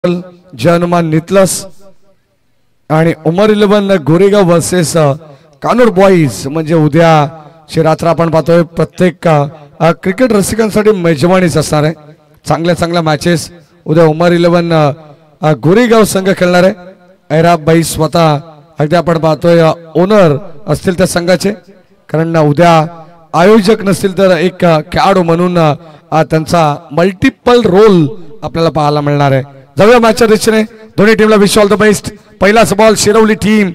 हनुमान नितलस आणि Umar 11 Goregaon versus Kanur boys म्हणजे उद्याची रात्र आपण पाहतोय प्रत्येक क्रिकेट रसिकांसाठी मेजवानीच असणार आहे। चांगल्या मॅचेस उद्या उमर 11 गोरेगाव संघ खेळणार आहे। ऐराब भाई स्वतः अगदी आपण पाहतोय ओनर असतील त्या संघाचे, कारण उद्या आयोजक नसतील तर एक खेळाडू म्हणून त्यांचा मल्टिपल रोल आपल्याला पाहायला मिळणार आहे। जाऊया मॅचच्या दिशेने। दोन्ही टीमला विश ऑल द बेस्ट। पहिलाच बॉल शिरवली टीम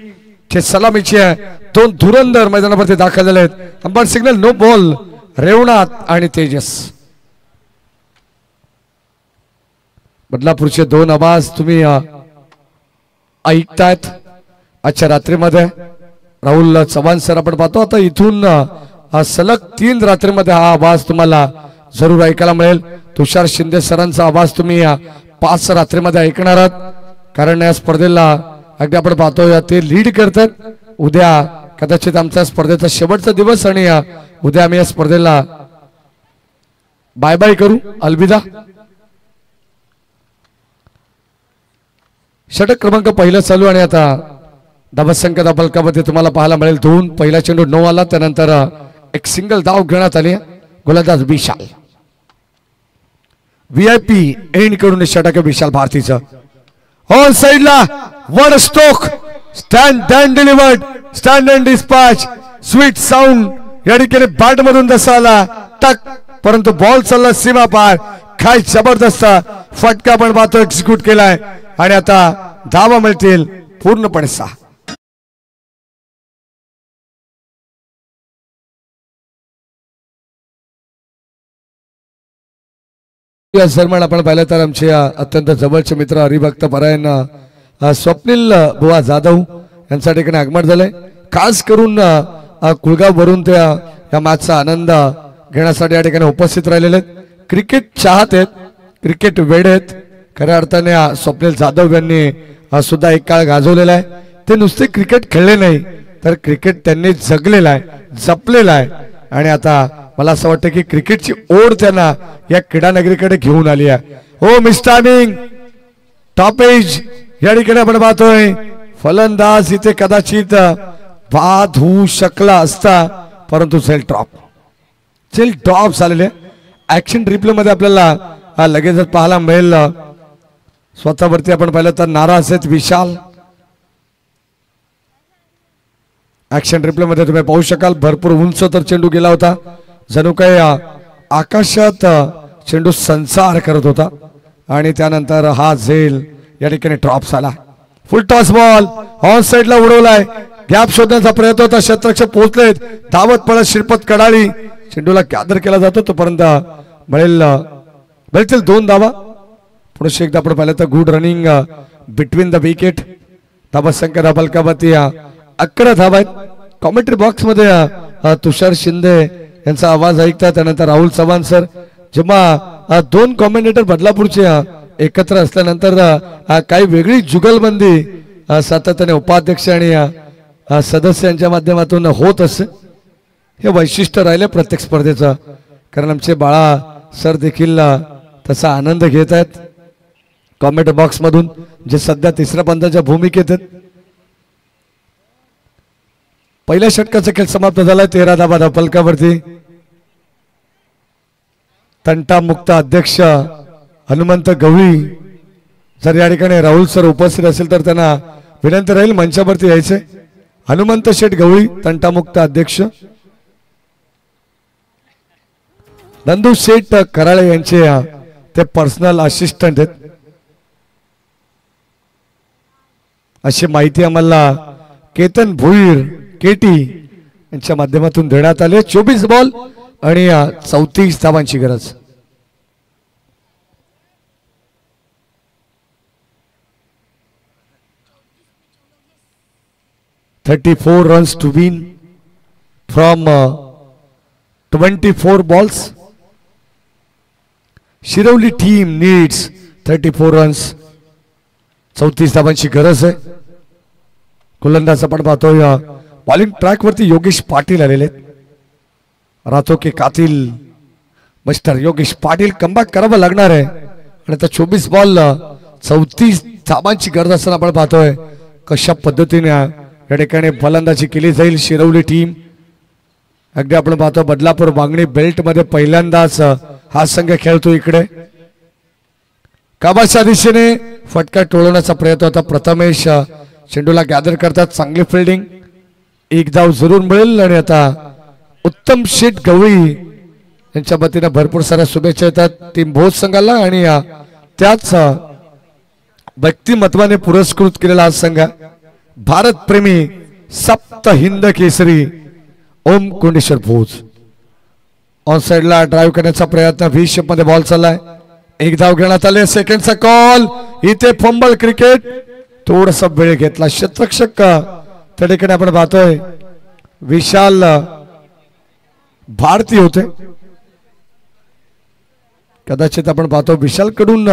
चे सलामीची आहे। दोन धुरंधर मैदानावरती दाखल झाले आहेत। Umpire signal no ball Revnath आणि तेजस। बदलापूरचे दोन आवाज तुम्ही ऐकतायत आजच्या रात्रीमध्ये। राहुल चव्हाण सर आपण पाहतो आता इथून सलग 3 रात्रीमध्ये हा आवाज तुम्हाला जरूर ऐकायला मिळेल। तुषार शिंदे सरांचा आवाज तुम्ही 5 रात्रीमध्ये ऐकणार आहात, कारण या स्पर्धेला अगदी आपण पाहतोय ते लीड करतात। उद्या कदाचित आमच्या स्पर्धेचा शेवटचा दिवस आणि उद्या आम्ही या स्पर्धेला बाय बाय करू, अलविदा। षटक क्रमांक पहिला चालू आणि आता धावसंख्या फलकामध्ये तुम्हाला पाहायला मिळेल 2। पहिला चेंडू 9 आला, त्यानंतर एक सिंगल धाव घेण्यात आली। गोलंदाज विशाल VIP एंड करून षटक विशाल भारतीचं ऑन साइडला one stroke stand and delivered stand and dispatch sweet sound या ठिकाणी बॅट मधून जसा आला टक, परंतु बॉल चालला सीमा पार। काय जबरदस्त फटका आपण पाहतो एक्झिक्यूट केलाय आणि आता धावा मिळतील पूर्णपणे 6। सन्मान आपण पाहिलं तर आमचे अत्यंत जवळचे मित्र हरिभक्त परायण स्वप्नील बुवा जाधव यांच्या ठिकाणी आगमन झालंय। खास करून कुळगाव वरून त्या या मॅचचा आनंद घेण्यासाठी या ठिकाणी उपस्थित राहिलेले आहेत। क्रिकेट चाहते आहेत, क्रिकेट वेड आहेत। खऱ्या अर्थाने स्वप्नील जाधव यांनी सुद्धा एक काळ गाजवलेला आहे। ते नुसते क्रिकेट खेळले नाही तर क्रिकेट त्यांनी जगलेला आहे, जपलेला आहे आणि आता मला असं वाटतं की क्रिकेटची ओढ त्यांना या क्रीडा नगरीकडे घेऊन आली आहे। हो मिस्टामिंग टॉपेज या ठिकाणी आपण पाहतोय फलंदाज इथे कदाचित बाद होऊ शकला असता, परंतु सेल ड्रॉप झालेले। ऍक्शन रिप्ले मध्ये आपल्याला लगेचच पाहायला मिळेल स्वतःवरती आपण पाहिलं तर नाराज आहेत विशाल। ऍक्शन रिप्ले मध्ये तुम्ही पाहू शकाल भरपूर उंच तर चेंडू गेला होता, जणू काय आकाशात चेंडू संचार करत होता आणि त्यानंतर हा झेल या ठिकाणी ड्रॉप झाला। फुल टॉस बॉल ऑन साइडला उडवलाय, गॅप शोधण्याचा प्रयत्न होता, क्षेत्ररक्षक पोहोचलेत, धावत पळत श्रीपत कडाळी चेंडूला गॅदर केला जातो तोपर्यंत मिळतील 2 धावा। पुढे एकदा आपण पाहिलं तर good running between the wicket. धावसंख्या फलकावरती 11 धावा आहेत। कॉमेंट्री बॉक्स मध्ये तुषार शिंदे यांचा आवाज ऐकता, त्यानंतर राहुल चव्हाण सर। जेव्हा 2 कॉमेंटेटर बदलापूरचे एकत्र असल्यानंतर काही वेगळी जुगलबंदी सातत्याने उपाध्यक्ष आणि सदस्यांच्या माध्यमातून होत असते। हे वैशिष्ट्य राहिले प्रत्येक स्पर्धेचं, कारण आमचे बाळा सर देखील तसा आनंद घेत आहेत कॉमेंट बॉक्स मधून, जे सध्या 3ऱ्या पंथाच्या भूमिकेत आहेत। पहिल्या षटकाचा खेळ समाप्त झालाय 13 धावा फलकावरती। तंटामुक्त अध्यक्ष हनुमंत गवळी जर या ठिकाणी राहुल सर उपस्थित असेल तर त्यांना विनंती राहील मंचावरती यायचे। हनुमंत शेठ गवळी तंटामुक्त अध्यक्ष, नंदू शेठ कराळे यांचे ते पर्सनल असिस्टंट आहेत अशी माहिती आम्हाला केतन भोईर केटी यांच्या माध्यमातून देण्यात आले। 24 बॉल आणि 34 धावांची गरज। $34 runs to win from 24 balls. Shirwali team needs 34 runs, 34 धावांची गरज आहे। गोलंदाज आपण पाहतोय बॉलिंग ट्रॅक वरती योगेश पाटील आलेले, रातो के कातिल मिस्टर योगेश पाटील कमबॅक करावं लागणार आहे आणि आता 24 बॉल 34 धावांची गरज असताना आपण पाहतोय कशा पद्धतीने या ठिकाणी फलंदाजी केली जाईल शिरवली टीम. अगदी आपण पाहतो बदलापूर वांगणी बेल्ट मध्ये पहिल्यांदाच हा संघ खेळतो इकडे. काबाच्या दिशेने फटका टोळवण्याचा प्रयत्न होता. प्रथमेश चेंडूला गॅदर करतात. चांगली फिल्डिंग, एक धाव जरूर मिळेल. आणि आता उत्तम शेठ गवळी यांच्या वतीने भरपूर साऱ्या शुभेच्छा येतात टीम भोज संघाला. आणि त्याच व्यक्तिमत्वाने पुरस्कृत केलेला हा संघ भारत प्रेमी सप्त हिंद केसरी ओम कोंडेश्वर भोज. ऑन साइडला ड्राइव्ह करण्याचा प्रयत्न, व्ही शेप मध्ये बॉल चाललाय. एक धाव घेण्यात आले. सेकंडचा कॉल, इथे फंबल क्रिकेट, थोडासा वेळ घेतला क्षेत्ररक्षक. त्या ठिकाणी आपण पाहतोय विशाल भारती होते. कदाचित आपण पाहतो विशाल कडून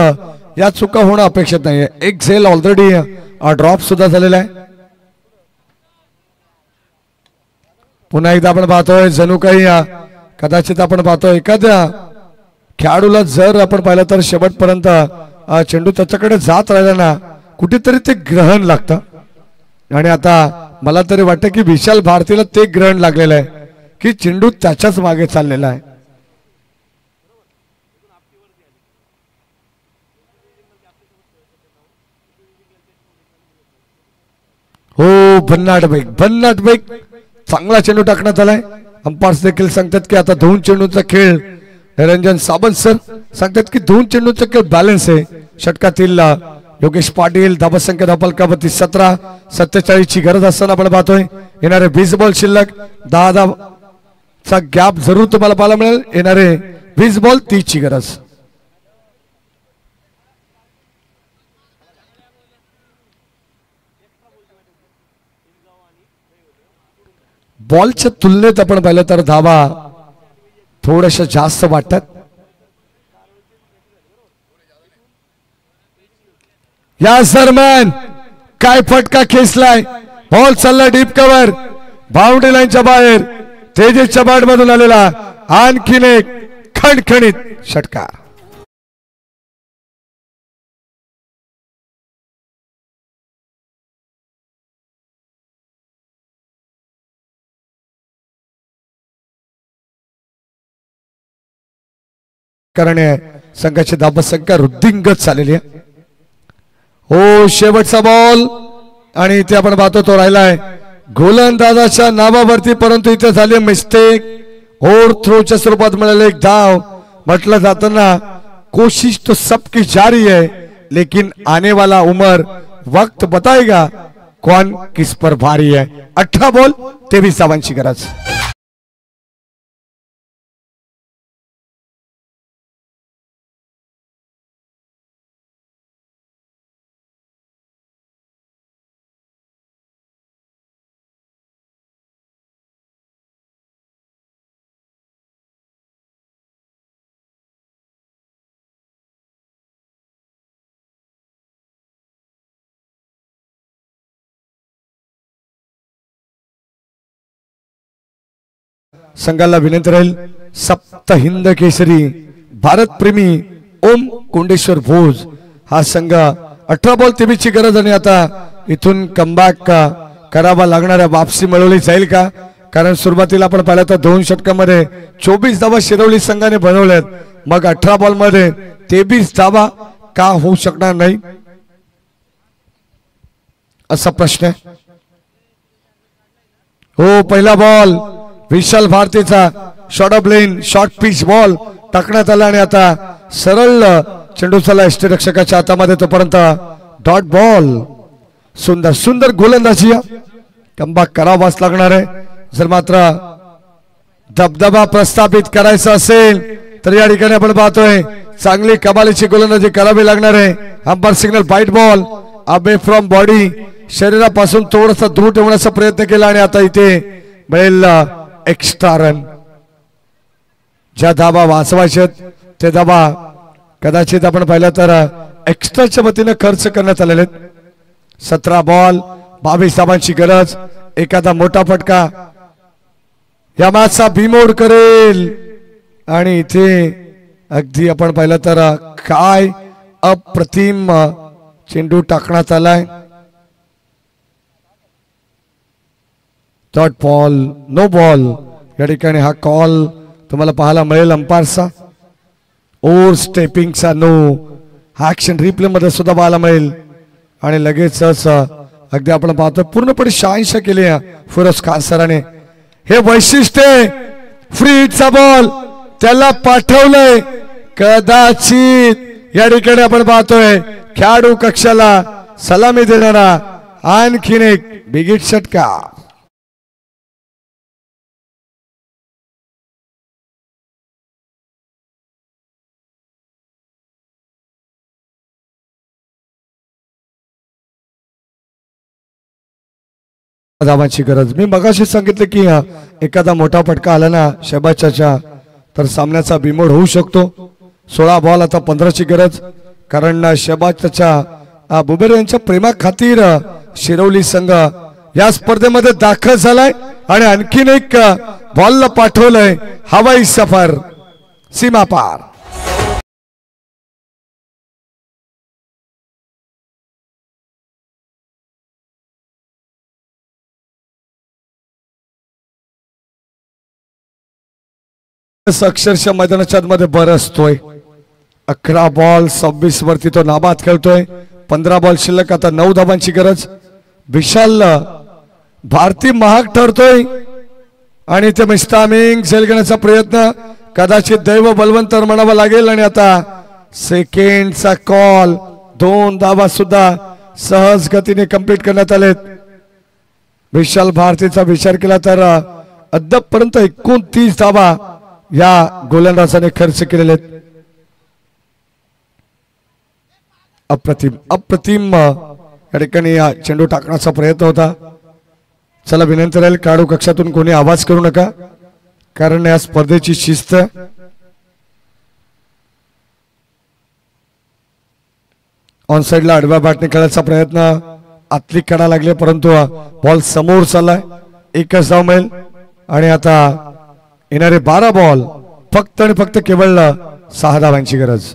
या चुका होणं अपेक्षित नाहीये. एक झेल ऑलरेडी ड्रॉप सुद्धा झालेला आहे. पुन्हा एकदा आपण पाहतोय जणू काही कदाचित आपण पाहतोय एखाद्या खेळाडूला जर आपण पाहिलं तर शेवटपर्यंत चेंडू त्याच्याकडे जात राहिला ना कुठेतरी ते ग्रहण लागतं. आणि आता मला तरी वाटतं की विशाल भारतीला ते ग्रहण लागलेलं आहे की चेंडू त्याच्याच मागे चाललेला आहे. हो, भन्नाट बेग चांगला चेंडू टाकण्यात आलाय. अंपायर्स देखील सांगतात की आता 2 चेंडूंचा खेळ. निरंजन सावंत सर सांगतात की 2 चेंडूंचा खेळ बॅलन्स आहे. षटकातील योगेश पाटील धावसंख्या धावफलकावरती 17, 47 ची गरज असताना आपण पाहतोय येणारे 20 बॉल शिल्लक. 10 धावचा गॅप जरूर तुम्हाला पाहायला मिळेल. येणारे 20 बॉल 30 ची गरज. बॉलच्या तुलनेत आपण पाहिलं तर धावा थोड्याशा जास्त वाटतात. या दरम्यान काय फटका खेचलाय. बॉल चालला डीप कव्हर, बाउंड्री लाईनच्या बाहेर. तेजसच्या बॅट मधून आलेला आणखीन एक खणखणीत षटकार. कारण संघाची धावसंख्या वृद्धिंगत झालेली आहे. हो, शेवटचा बॉल आणि इथे आपण पाहतो तो राहिलाय गोलंदाजाच्या नावावरती, परंतु इथे झाली मिस्टेक. ओव्हर थ्रोच्या स्वरूपात मिळाले एक धाव. म्हटलं जातं ना कोशिश तो सबकी जारी है लेकिन आने वाला उमर वक्त बताएगा कौन किस पर भारी है. 18 बॉल 23 धावांची गरज. संघाला विनंती राहील सप्त हिंद केसरी भारत प्रेमी ओम कोंडेश्वर भोज हा संघ 18 बॉल 23 ची गरज. आणि आता इथून कमबॅक करावा लागणाऱ्या वापसी मिळवली जाईल का. कारण सुरुवातीला आपण पाहिलं तर 2 षटकामध्ये 24 धावा शिरवली संघाने बनवल्यात. मग 18 बॉल मध्ये 23 धावा का होऊ शकणार नाही असा प्रश्न आहे. हो, पहिला बॉल विशाल भारतीचा short of length short pitch ball टाकण्यात आला आणि आता सरळ चेंडू चला यष्टीरक्षकाच्या हातामध्ये. तोपर्यंत डॉट बॉल. सुंदर सुंदर गोलंदाजी कमबॅक करावाच लागणार आहे. जर मात्र दबदबा प्रस्थापित करायचा असेल तर या ठिकाणी आपण पाहतोय चांगली कमालीची गोलंदाजी करावी लागणार आहे. Umpire signal wide ball away from body, शरीरापासून थोडासा दूर ठेवण्याचा प्रयत्न केला आणि आता इथे मिळेल एक्स्ट्रा रन. ज्या धावा वाचवायचे ते धावा कदाचित आपण पाहिलं तर एक्स्ट्राच्या वतीने खर्च करण्यात आलेले. 17 बॉल 22 धावांची गरज. एखादा मोठा फटका या मॅचचा बिमोड करेल. आणि इथे अगदी आपण पाहिलं तर काय अप्रतिम चेंडू टाकण्यात आलाय. Dot ball, no ball. या ठिकाणी हा कॉल तुम्हाला पाहायला मिळेल अंपायरचा. ओव्हर स्टेपिंगचा नो हा ऍक्शन रिप्ले मध्ये सुद्धा पाहायला मिळेल. आणि लगेचच अगदी आपण पाहतो पूर्णपणे शहानिशा केली फिरोज खान सराने. हे वैशिष्ट्य फ्री हिटचा बॉल त्याला पाठवलंय. कदाचित या ठिकाणी आपण पाहतोय खेळाडू कक्षाला सलामी देणारा आणखीन एक बिग षटका. धावांची गरज. मी मगाशी सांगितलं की एखादा मोठा फटका आला ना शहबाजच्या तर सामन्याचा बिमोड होऊ शकतो. 16 बॉल आता 15ची गरज. कारण शहबाजच्या बुबेर यांच्या प्रेमा खातीर शिरवली संघ या स्पर्धेमध्ये दाखल झालाय आणि आणखीन एक बॉलला पाठवलंय हवाई सफर सीमा पार. अक्षरशः मैदानाच्या मध्ये बरसतोय. 11 बॉल 26 वरती तो नाबाद खेळतोय. 15 बॉल शिल्लक. आता 9 धावांची गरज. विशाल भारती महाग ठरतोय आणि ते मिस्टामिंग झेल घेण्याचा प्रयत्न कदाचित दैव बलवंत म्हणावा लागेल. आणि आता सेकंडचा कॉल. 2 धावा सुद्धा सहज गतीने कंप्लीट करण्यात आलेत. विशाल भारतीचा विचार केला तर अद्यापपर्यंत 29 धावा या गोलंदाजाने खर्च केलेले आहेत. अप्रतिम अप्रतिम या ठिकाणी चेंडू टाकण्याचा प्रयत्न होता. चला विनंती राहील खेळाडू कक्षातून कोणी आवाज करू नका कारण या स्पर्धेची शिस्त. ऑन साइडला आडव्या बॅटने खेळायचा प्रयत्न. आतली कडा लागले परंतु बॉल समोर चाललाय. एकच धाव मिळेल. आणि आता येणारे 12 बॉल फक्त आणि फक्त केवळ 6 धावांची गरज.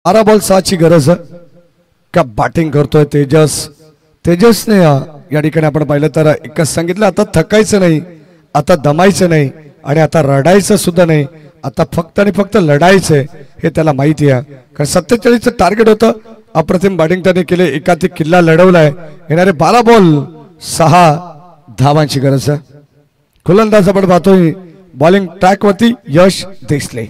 बारा बॉल 6ची गरज. का बॅटिंग करतोय तेजस. तेजसने या ठिकाणी आपण पाहिलं तर एकच सांगितलं आता थकायचं नाही, आता दमायचं नाही आणि आता रडायचं सुद्धा नाही. आता फक्त आणि फक्त लढायचंय हे त्याला माहिती आहे. कारण 47चं टार्गेट होतं. अप्रतिम बॅटिंग त्याने केले. एकाधिक किल्ला लढवलाय. येणारे 12 बॉल 6 धावांची गरज आहे. गोलंदाज आपण पाहतोय बॉलिंग ट्रॅक वरती यश देसले.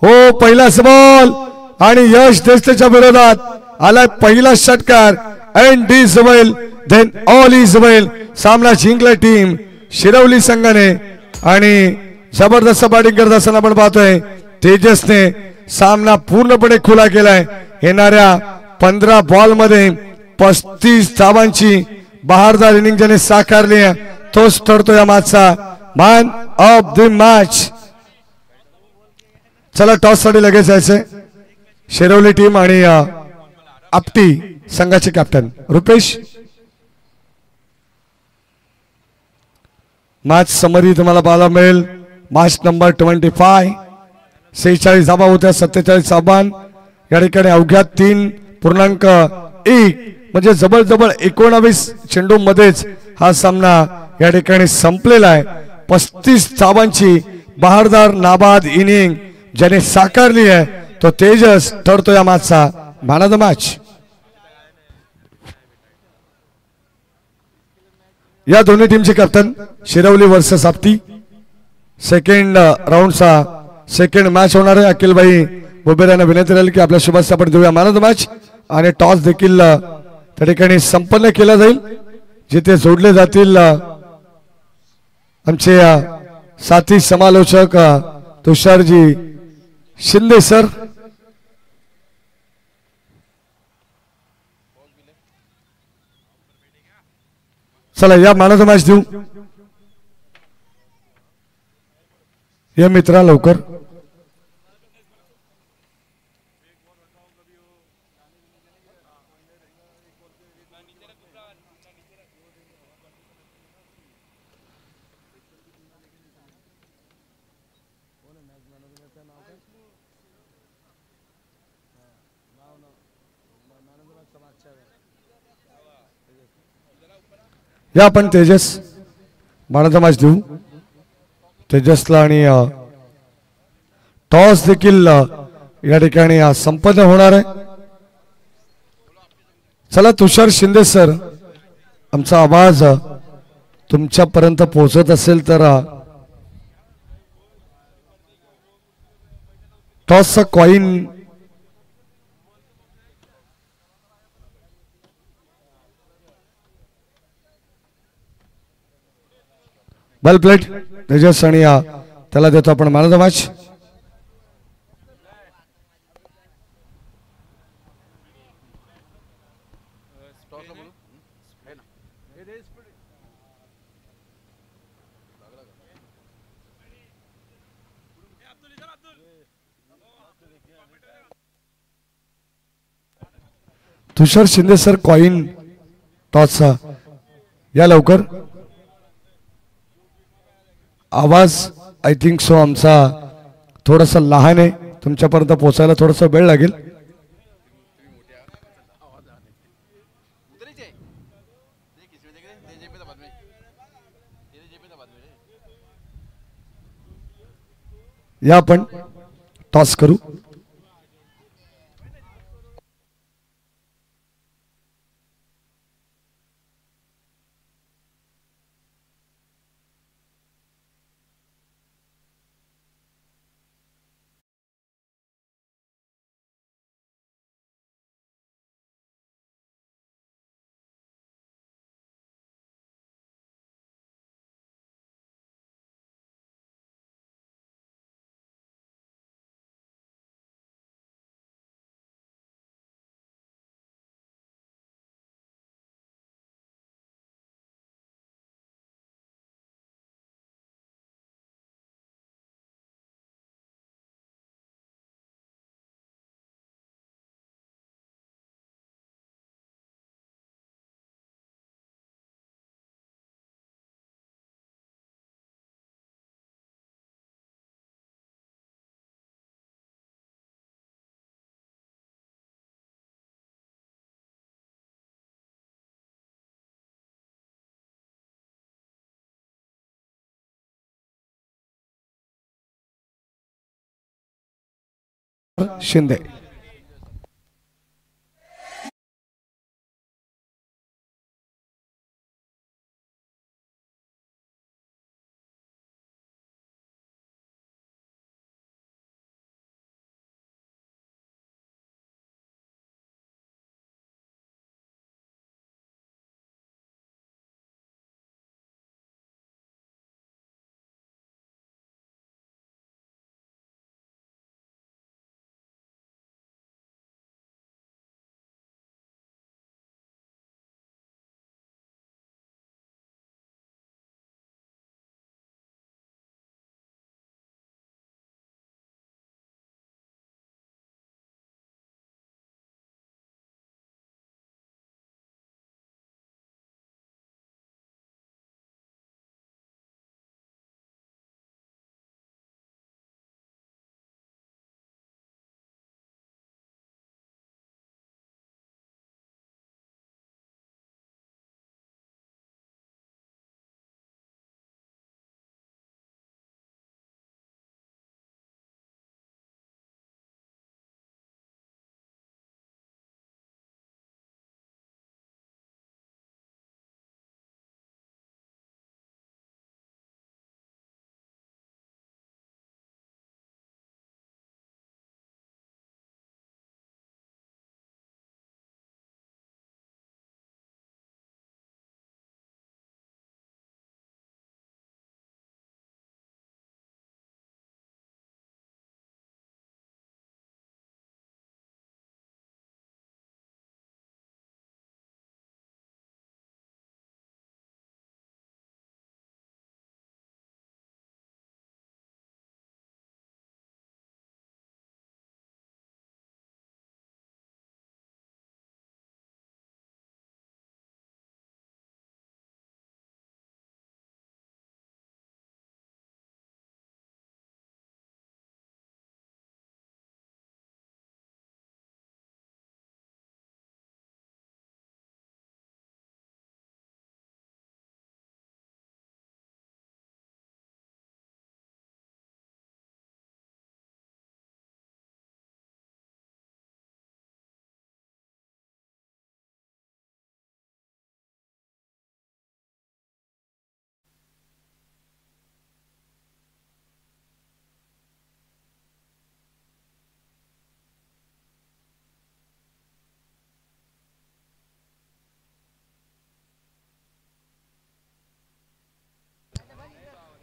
हो पहिलाच बॉल आणि यश देसलेच्या विरोधात आलाय पहिला षटकार. End is well then all is well. सामना जिंकला टीम शिरवली संघाने आणि जबरदस्त बॅटिंग करत असताना आपण पाहतोय तेजसने सामना पूर्णपणे खुला केलाय. येणाऱ्या 15 बॉल मध्ये 35 धावांची बहारदार इनिंग ज्याने साकारली तोच ठरतो या मॅचचा मॅन ऑफ द मॅच. चला टॉस साठी लगेच जायचंय. शिरवली टीम आणि आपटी संघाचे कॅप्टन रुपेश. मॅच समरी तुम्हाला पाहायला मिळेल. Match number 25. 46 धावा होत्या. 47 आव्हान. या ठिकाणी अवघ्या 3.1 म्हणजे जवळजवळ 19 चेंडू मध्येच हा सामना या ठिकाणी संपलेला आहे. 35 धावांची बहारदार नाबाद इनिंग ज्याने साकारली आहे तो तेजस ठरतो या मॅचचा मॅन ऑफ द मॅच. या दोन्ही टीमचे captain Shirwali versus Apti. Second राऊंडचा सेकंड मॅच होणार आहे. अखिलभाई बुबेर यांना विनंती राहील की आपल्या शुभेच्छा आपण देऊया मॅन ऑफ द मॅच. आणि टॉस देखील त्या ठिकाणी संपन्न केला जाईल जिथे जोडले जातील आमचे साथी समालोचक तुषारजी शिंदे सर. चला या मानाचा मॅच देऊ. या मित्रा लवकर. या आपण तेजस मानाचा मॅच देऊ. तेजसला आणि टॉस देखील या ठिकाणी संपन्न होणार आहे. चला तुषार शिंदे सर, आमचा आवाज तुमच्यापर्यंत पोहोचत असेल तर टॉसचा कॉइन बल प्लेट तेजस आणि त्याला देतो आपण man of the match. Tushar Shinde sir coin टॉसचा या लवकर. आवाज आय थिंक सो आमचा थोडासा लहान आहे, तुमच्यापर्यंत पोहोचायला थोडासा वेळ लागेल. या आपण टॉस करू. शिंदे.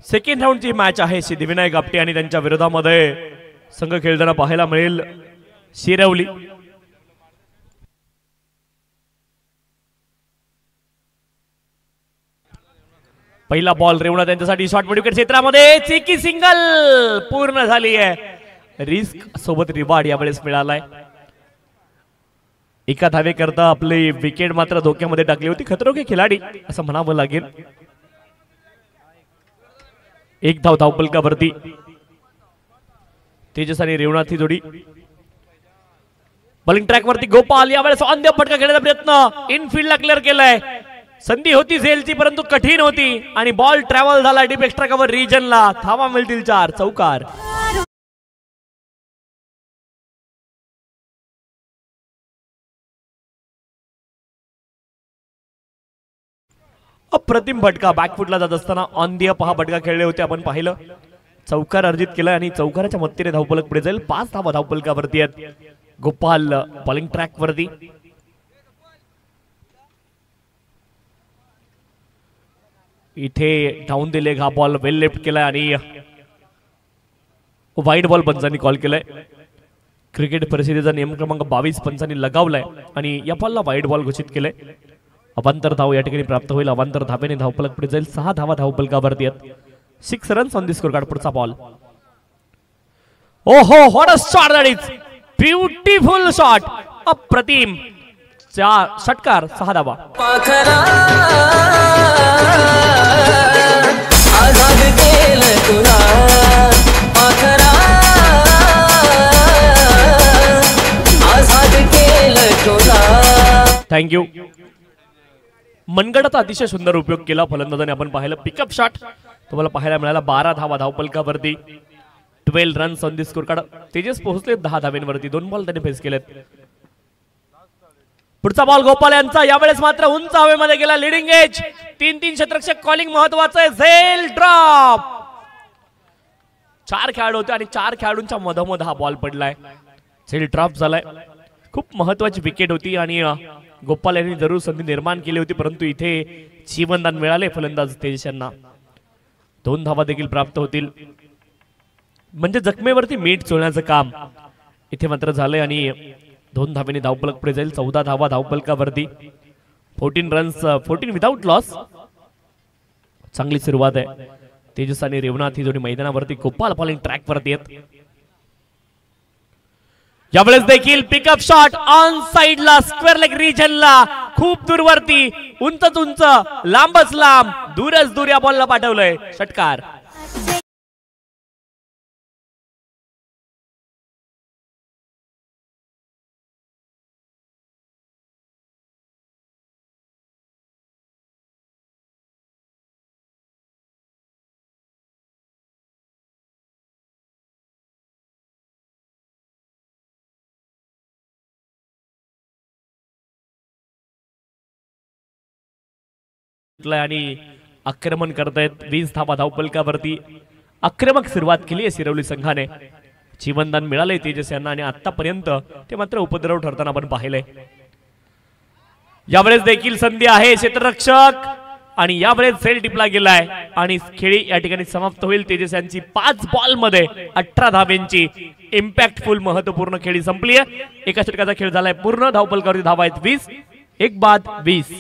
सेकंड राऊंडची मॅच आहे सिद्धिविनायक आपटे आणि त्यांच्या विरोधामध्ये संघ खेळताना पाहायला मिळेल शिरवली. पहिला बॉल रेवणा त्यांच्यासाठी शॉर्ट विकेट क्षेत्रामध्ये चेकी सिंगल पूर्ण झाली आहे. रिस्क सोबत रिवॉर्ड यावेळेस मिळालाय. एका धावेकरता आपली विकेट मात्र धोक्यामध्ये टाकली होती. खतरो के खिलाडी असं म्हणावं लागेल. एक धाव धावपलकावरती तेजस आणि रेवनाथ ही जोडी. बॉलिंग ट्रॅक वरती गोपाल यावेळेस ऑन द फटका खेळण्याचा प्रयत्न इनफिल्डला क्लिअर केलाय. संधी होती झेलची परंतु कठीण होती आणि बॉल ट्रॅव्हल झाला डीप एक्स्ट्रा कव्हर रिजनला. धावा मिळतील 4. चौकार. अप्रतिम फटका बॅकफुटला जात असताना ऑन दी अप हा फटका खेळले होते आपण पाहिलं. चौकार अर्जित केला आणि चौकाराच्या मदतीने धावपलक पुढे जाईल. 5 धावा धावपलकावरती आहेत. गोपाल बॉलिंग ट्रॅक वरती. इथे डाऊन दिले. हा बॉल वेल लेफ्ट केलाय आणि वाईड बॉल पंचांनी कॉल केलाय. क्रिकेट परिषदेचा नियम क्रमांक 22 पंचांनी लगावलाय आणि या बॉलला वाईड बॉल घोषित केलाय. अवांतर धाव या ठिकाणी प्राप्त होईल. अवांतर धावेने धावपलक पुढे जाईल. 6 धावा धावपलकावरती आहेत. 6 runs on the score card. पुढचा बॉल. ओहो what a shot that is. Beautiful shot. अप्रतिम. षटकार. 6 धावा. थँक्यू. मनगडाचा अतिशय सुंदर उपयोग केला फलंदाजाने आपण पाहिलं. पिकअप शॉट तुम्हाला पाहायला मिळाला. 12 धावा धावपलकावरती. 12 runs on the score card. Tejas पोहोचले 10 धावेंवरती. 2 बॉल त्यांनी फेस केलेत. पुढचा बॉल गोपाल यांचा. यावेळेस मात्र उंच हवेमध्ये गेला. Leading as. 3-3 क्षेत्ररक्षक कॉलिंग महत्वाचं आहे. झेल ड्रॉप. 4 खेळाडू होते आणि 4 खेळाडूंच्या मधोमध हा बॉल पडलाय. झेल ड्रॉप झालाय. खूप महत्वाची विकेट होती आणि गोपाल यांनी जरूर संधी निर्माण केली होती परंतु इथे जीवनदान मिळाले फलंदाज तेजस यांना. 2 धावा देखील प्राप्त होतील. म्हणजे जखमेवरती मीठ चोळण्याचं काम इथे मात्र झालंय आणि 2 धावेने धावपलक पुढे जाईल. 14 धावा धावपलकावरती. 14 रन्स. 14 without loss. चांगली सुरुवात आहे. तेजस आणि रेवनाथ ही जोडी मैदानावरती. गोपाल बॉलिंग ट्रॅक वरती आहेत. यावेळेस देखील पिकअप शॉट ऑन साइडला स्क्वेअर लेग रिजनला. खूप दूरवरती. उंचच उंच. लांबच लांब. दूरच दूर या बॉलला पाठवलंय. षटकार. आणि आक्रमण करतायत. 20 धावा धावपलकावरती. आक्रमक सुरुवात केली आहे सिरवली संघाने. जीवनदान मिळालंय तेजस यांना आणि आतापर्यंत ते मात्र उपद्रव ठरताना आपण पाहिलंय. यावेळेस देखील संधी आहे क्षेत्ररक्षक आणि यावेळेस झेल टिपला गेलाय आणि खेळी या ठिकाणी समाप्त होईल. तेजस यांची 5 बॉल मध्ये 18 धावेंची इम्पॅक्टफुल महत्वपूर्ण खेळी संपली आहे. एका षटकाचा खेळ झालाय पूर्ण. धावपलकावरती धावा आहेत 20. एक बाद 20.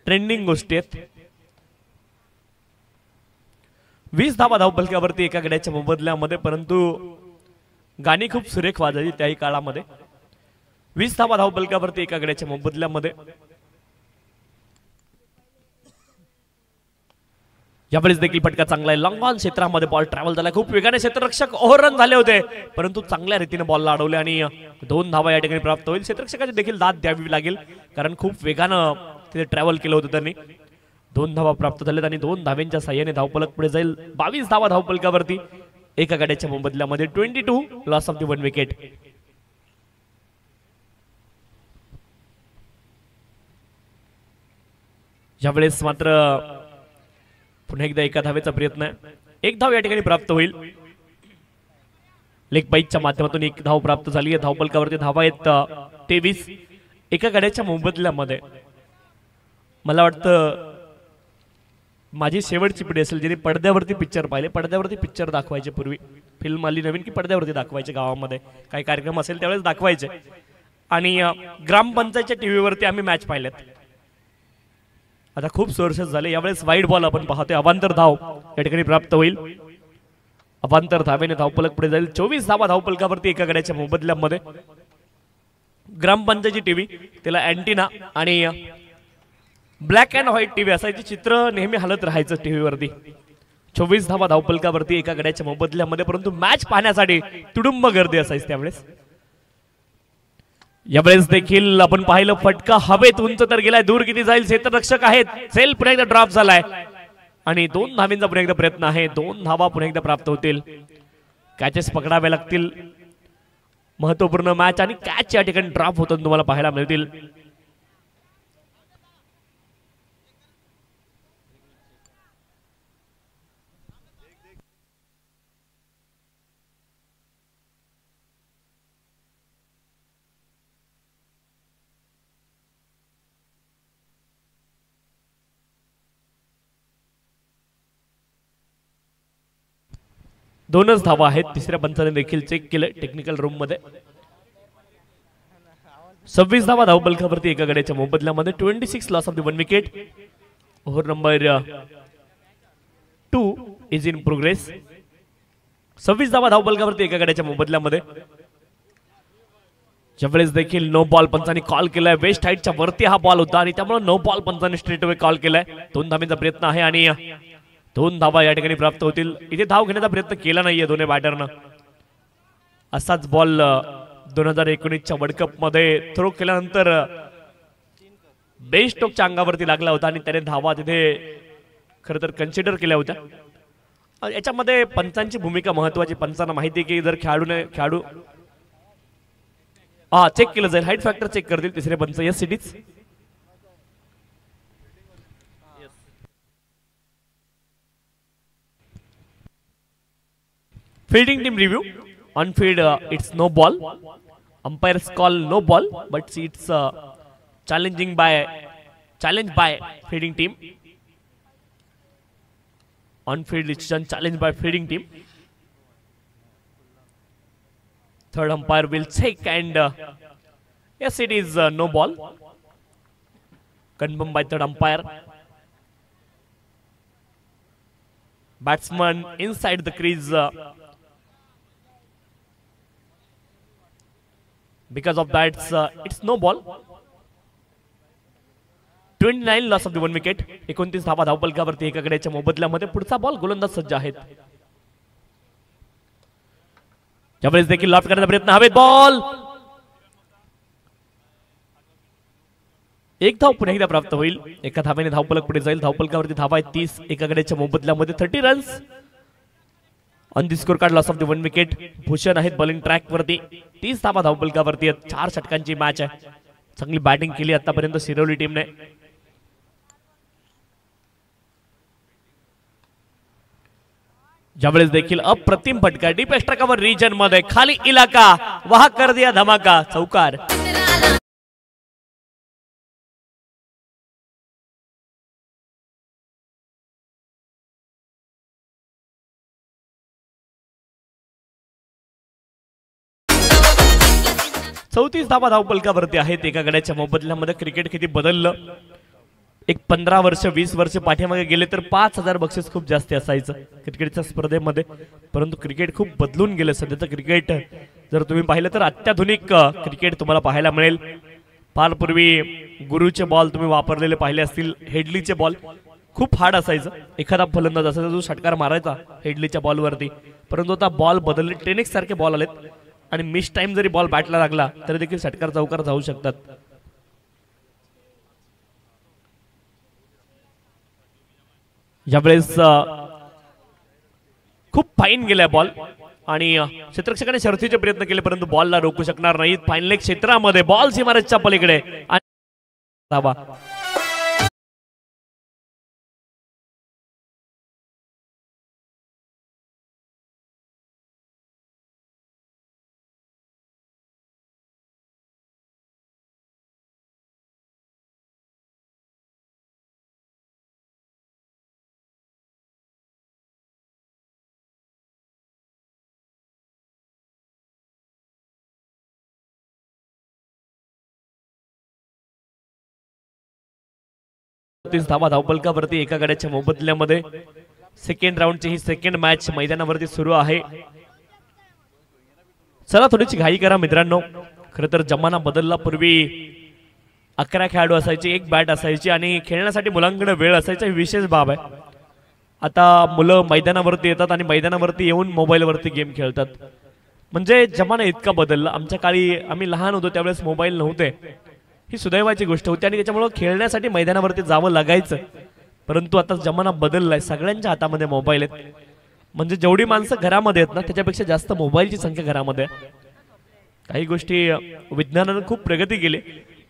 ट्रेंडिंग गोष्टी आहेत. 20 धावा धावपलकावरती एका गड्याच्या मोबदल्यामध्ये, परंतु गाणी खूप सुरेख वाजली त्याही काळामध्ये. 20 धावा धावपलकावरती एका गड्याच्या मोबदल्यामध्ये. यावेळेस देखील फटका चांगला आहे. लॉंग ऑन क्षेत्रामध्ये बॉल ट्रॅव्हल झाला. खूप वेगाने क्षेत्ररक्षक ओव्हररन झाले होते, परंतु चांगल्या रीतीने बॉलला अडवले आणि 2 धावा या ठिकाणी प्राप्त होईल. क्षेत्ररक्षकाची देखील दाद द्यावी लागेल, कारण खूप वेगानं तिथे ट्रॅव्हल केलं होतं त्यांनी. 2 धावा प्राप्त झाल्यात आणि 2 धाव्यांच्या साह्याने धावपलक पुढे जाईल. 22 धावा धावपलकावरती एका गड्याच्या मोबदल्यामध्ये. 22 लॉस ऑफ द 1 विकेट. यावेळेस मात्र पुन्हा एकदा एका धावेचा प्रयत्न आहे. 1 धाव या ठिकाणी प्राप्त होईल. लेग बाईकच्या माध्यमातून 1 धाव प्राप्त झाली आहे. धावपलकावरती धावा आहेत 23 एका गड्याच्या मोबदल्यामध्ये. मला वाटतं माझी शेवटची पिढी असेल जिने पडद्यावरती पिक्चर पाहिले. पडद्यावरती पिक्चर दाखवायचे पूर्वी. फिल्म आली नवीन की पडद्यावरती दाखवायचे. गावामध्ये काही कार्यक्रम असेल त्यावेळेस दाखवायचे. आणि ग्रामपंचायतच्या टीव्हीवरती आम्ही मॅच पाहिलेत. आता खूप सोर्सेस झाले. यावेळेस वाईड बॉल आपण पाहतोय. अवांतर धाव या ठिकाणी प्राप्त होईल. अवांतर धावेने धावपलक पुढे जाईल. 24 धावा धावपलकावरती एका गड्याच्या मोबदल्यामध्ये. ग्रामपंचायतची टीव्ही, त्याला अँटिना आणि ब्लॅक अँड व्हाईट टीव्ही असायची. चित्र नेहमी हलत राहायचं टीव्हीवरती. 24 धावा धावपलकावरती एका गड्याच्या मोबदल्यामध्ये, परंतु मॅच पाहण्यासाठी तुडुंब गर्दी असायची त्यावेळेस. यावेळेस देखील आपण पाहिलं फटका हवेत उंच तर गेलाय. दूर किती जाईल क्षेत्ररक्षक आहेत. सेल पुन्हा एकदा ड्रॉप झालाय आणि 2 धावांचा पुन्हा एकदा प्रयत्न आहे. 2 धावा पुन्हा एकदा प्राप्त होतील. कॅचेस पकडावे लागतील. महत्वपूर्ण मॅच आणि कॅच या ठिकाणी ड्रॉप होताना तुम्हाला पाहायला मिळतील. दोनच धावा आहेत. तिसऱ्या पंचाने देखील चेक केलं टेक्निकल रूम मध्ये. 26 धावा धावपलकावरती एका गड्याच्या मोबदल्यामध्ये. 26 loss of the 1 wicket. Over number 2 is in progress. 26 धावा धावपलकावरती एका गड्याच्या मोबदल्यामध्ये. ज्यावेळेस देखील नो बॉल पंचांनी कॉल केलाय. वेस्ट हाईटच्या वरती हा बॉल होता आणि त्यामुळे नो बॉल पंचांनी स्ट्रेट अवे कॉल केलाय. 2 धावांचा प्रयत्न आहे आणि 2 धावा या ठिकाणी प्राप्त होतील. इथे धाव घेण्याचा प्रयत्न केला नाहीये दोन्ही बॅटरनं. असाच बॉल 2019च्या वर्ल्ड कप मध्ये थ्रो केल्यानंतर बेन स्टोकच्या अंगावरती लागला होता आणि त्याने धावा तिथे खरं तर कन्सिडर केल्या होत्या. याच्यामध्ये पंचांची भूमिका महत्वाची. पंचांना माहिती की जर खेळाडू चेक केलं जाईल. हाईट फॅक्टर चेक करतील तिसरे पंच. यस सिटीज fielding team review. On field it's no ball. Umpires call no ball, but it's challenged by fielding team. On field it's challenged by fielding team. Third umpire will check and yes, it is no ball. Confirmed by third umpire. Batsman inside the crease. Because of that, it's no ball. 29 loss of the 1 wicket. 29 धावा धावपलकावरती एका गड्याच्या मोबदल्यामध्ये. पुढचा ball गोलंदाज सज्ज आहेत. यावेळेस देखील लॉफ्ट करण्याचा प्रयत्न. हवेत बॉल. 1 धाव पुन्हा एकदा प्राप्त होईल. एका धाव्याने धावपलक पुढे जाईल. धावपलकावरती धावा आहेत 30 एका गड्याच्या मोबदल्यामध्ये. 30 runs on the score card. Loss of the 1 wicket. Bhushan आहेत बॉलिंग ट्रॅक वरती. 30 धावा धावपलकावरती. 4 षटकांची मॅच आहे. चांगली बॅटिंग केली आतापर्यंत सिरोली टीमने. ज्यावेळेस देखील अप्रतिम फटका डीप एक्स्ट्रा कव्हर रीजन मध्ये. खाली इलाका वहा कर दिया धमाका. चौकार. चौतीस धावा धावपलकावरती आहेत एका गड्याच्या मोबदल्यामध्ये. क्रिकेट किती बदललं एक 15 वर्ष 20 वर्ष पाठीमागे गेले तर 5,000 बक्षीस खूप जास्त असायचं क्रिकेटच्या स्पर्धेमध्ये, परंतु क्रिकेट खूप बदलून गेलं. सध्याचं क्रिकेट जर तुम्ही पाहिलं तर अत्याधुनिक क्रिकेट तुम्हाला पाहायला मिळेल. फार पूर्वी गुरुचे बॉल तुम्ही वापरलेले पाहिले असतील, हेडलीचे बॉल खूप हार्ड असायचं. एखादा फलंदाज असायचा जो षटकार मारायचा हेडलीच्या बॉलवरती, परंतु आता बॉल बदलले, टेनिस सारखे बॉल आलेत आणि मिस टाइम जरी बॉल बॅटला लागला तरी देखील षटकार चौकार जाऊ शकतात. यावेळेस खूप फाईन गेलाय बॉल आणि क्षेत्ररक्षकाने शर्थीचे प्रयत्न केले परंतु बॉलला रोखू शकणार नाहीत. फायनल क्षेत्रामध्ये बॉल सीमारेषच्या पलीकडे धावा. धावा धावपलकावरती एका गड्याच्या मोबदल्यामध्ये. सेकंड राऊंडची ही सेकंड मॅच मैदानावरती सुरू आहे. चला थोडीशी घाई करा मित्रांनो. खरं तर जमाना बदलला. पूर्वी 11 खेळाडू असायचे, एक बॅट असायची आणि खेळण्यासाठी मुलांकडे वेळ असायचा, ही विशेष बाब आहे. आता मुलं मैदानावरती येतात आणि मैदानावरती येऊन मोबाईलवरती गेम खेळतात. म्हणजे जमाना इतका बदलला. आमच्या काळी आम्ही लहान होतो त्यावेळेस मोबाईल नव्हते, ही सुदैवाची गोष्ट होती आणि त्याच्यामुळे खेळण्यासाठी मैदानावरती जावं लागायचं. परंतु आता जमाना बदललाय, सगळ्यांच्या हातामध्ये मोबाईल आहेत. म्हणजे जेवढी माणसं घरामध्ये आहेत ना त्याच्यापेक्षा जास्त मोबाईलची संख्या घरामध्ये आहे. काही गोष्टी विज्ञानाने खूप प्रगती केली,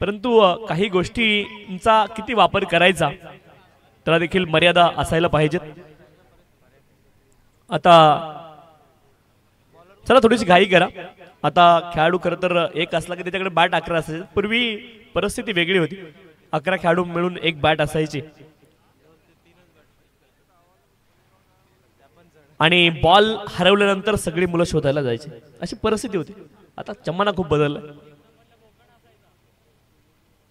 परंतु काही गोष्टींचा किती वापर करायचा त्याला देखील मर्यादा असायला पाहिजेत. आता चला थोडीशी घाई करा. आता खेळाडू खरं तर एक असला की त्याच्याकडे बॅट 11 असायचे. पूर्वी परिस्थिती वेगळी होती, 11 खेळाडू मिळून एक बॅट असायची आणि बॉल हरवल्यानंतर सगळी मुलं शोधायला जायची, अशी परिस्थिती होती. आता जमाना खूप बदलला.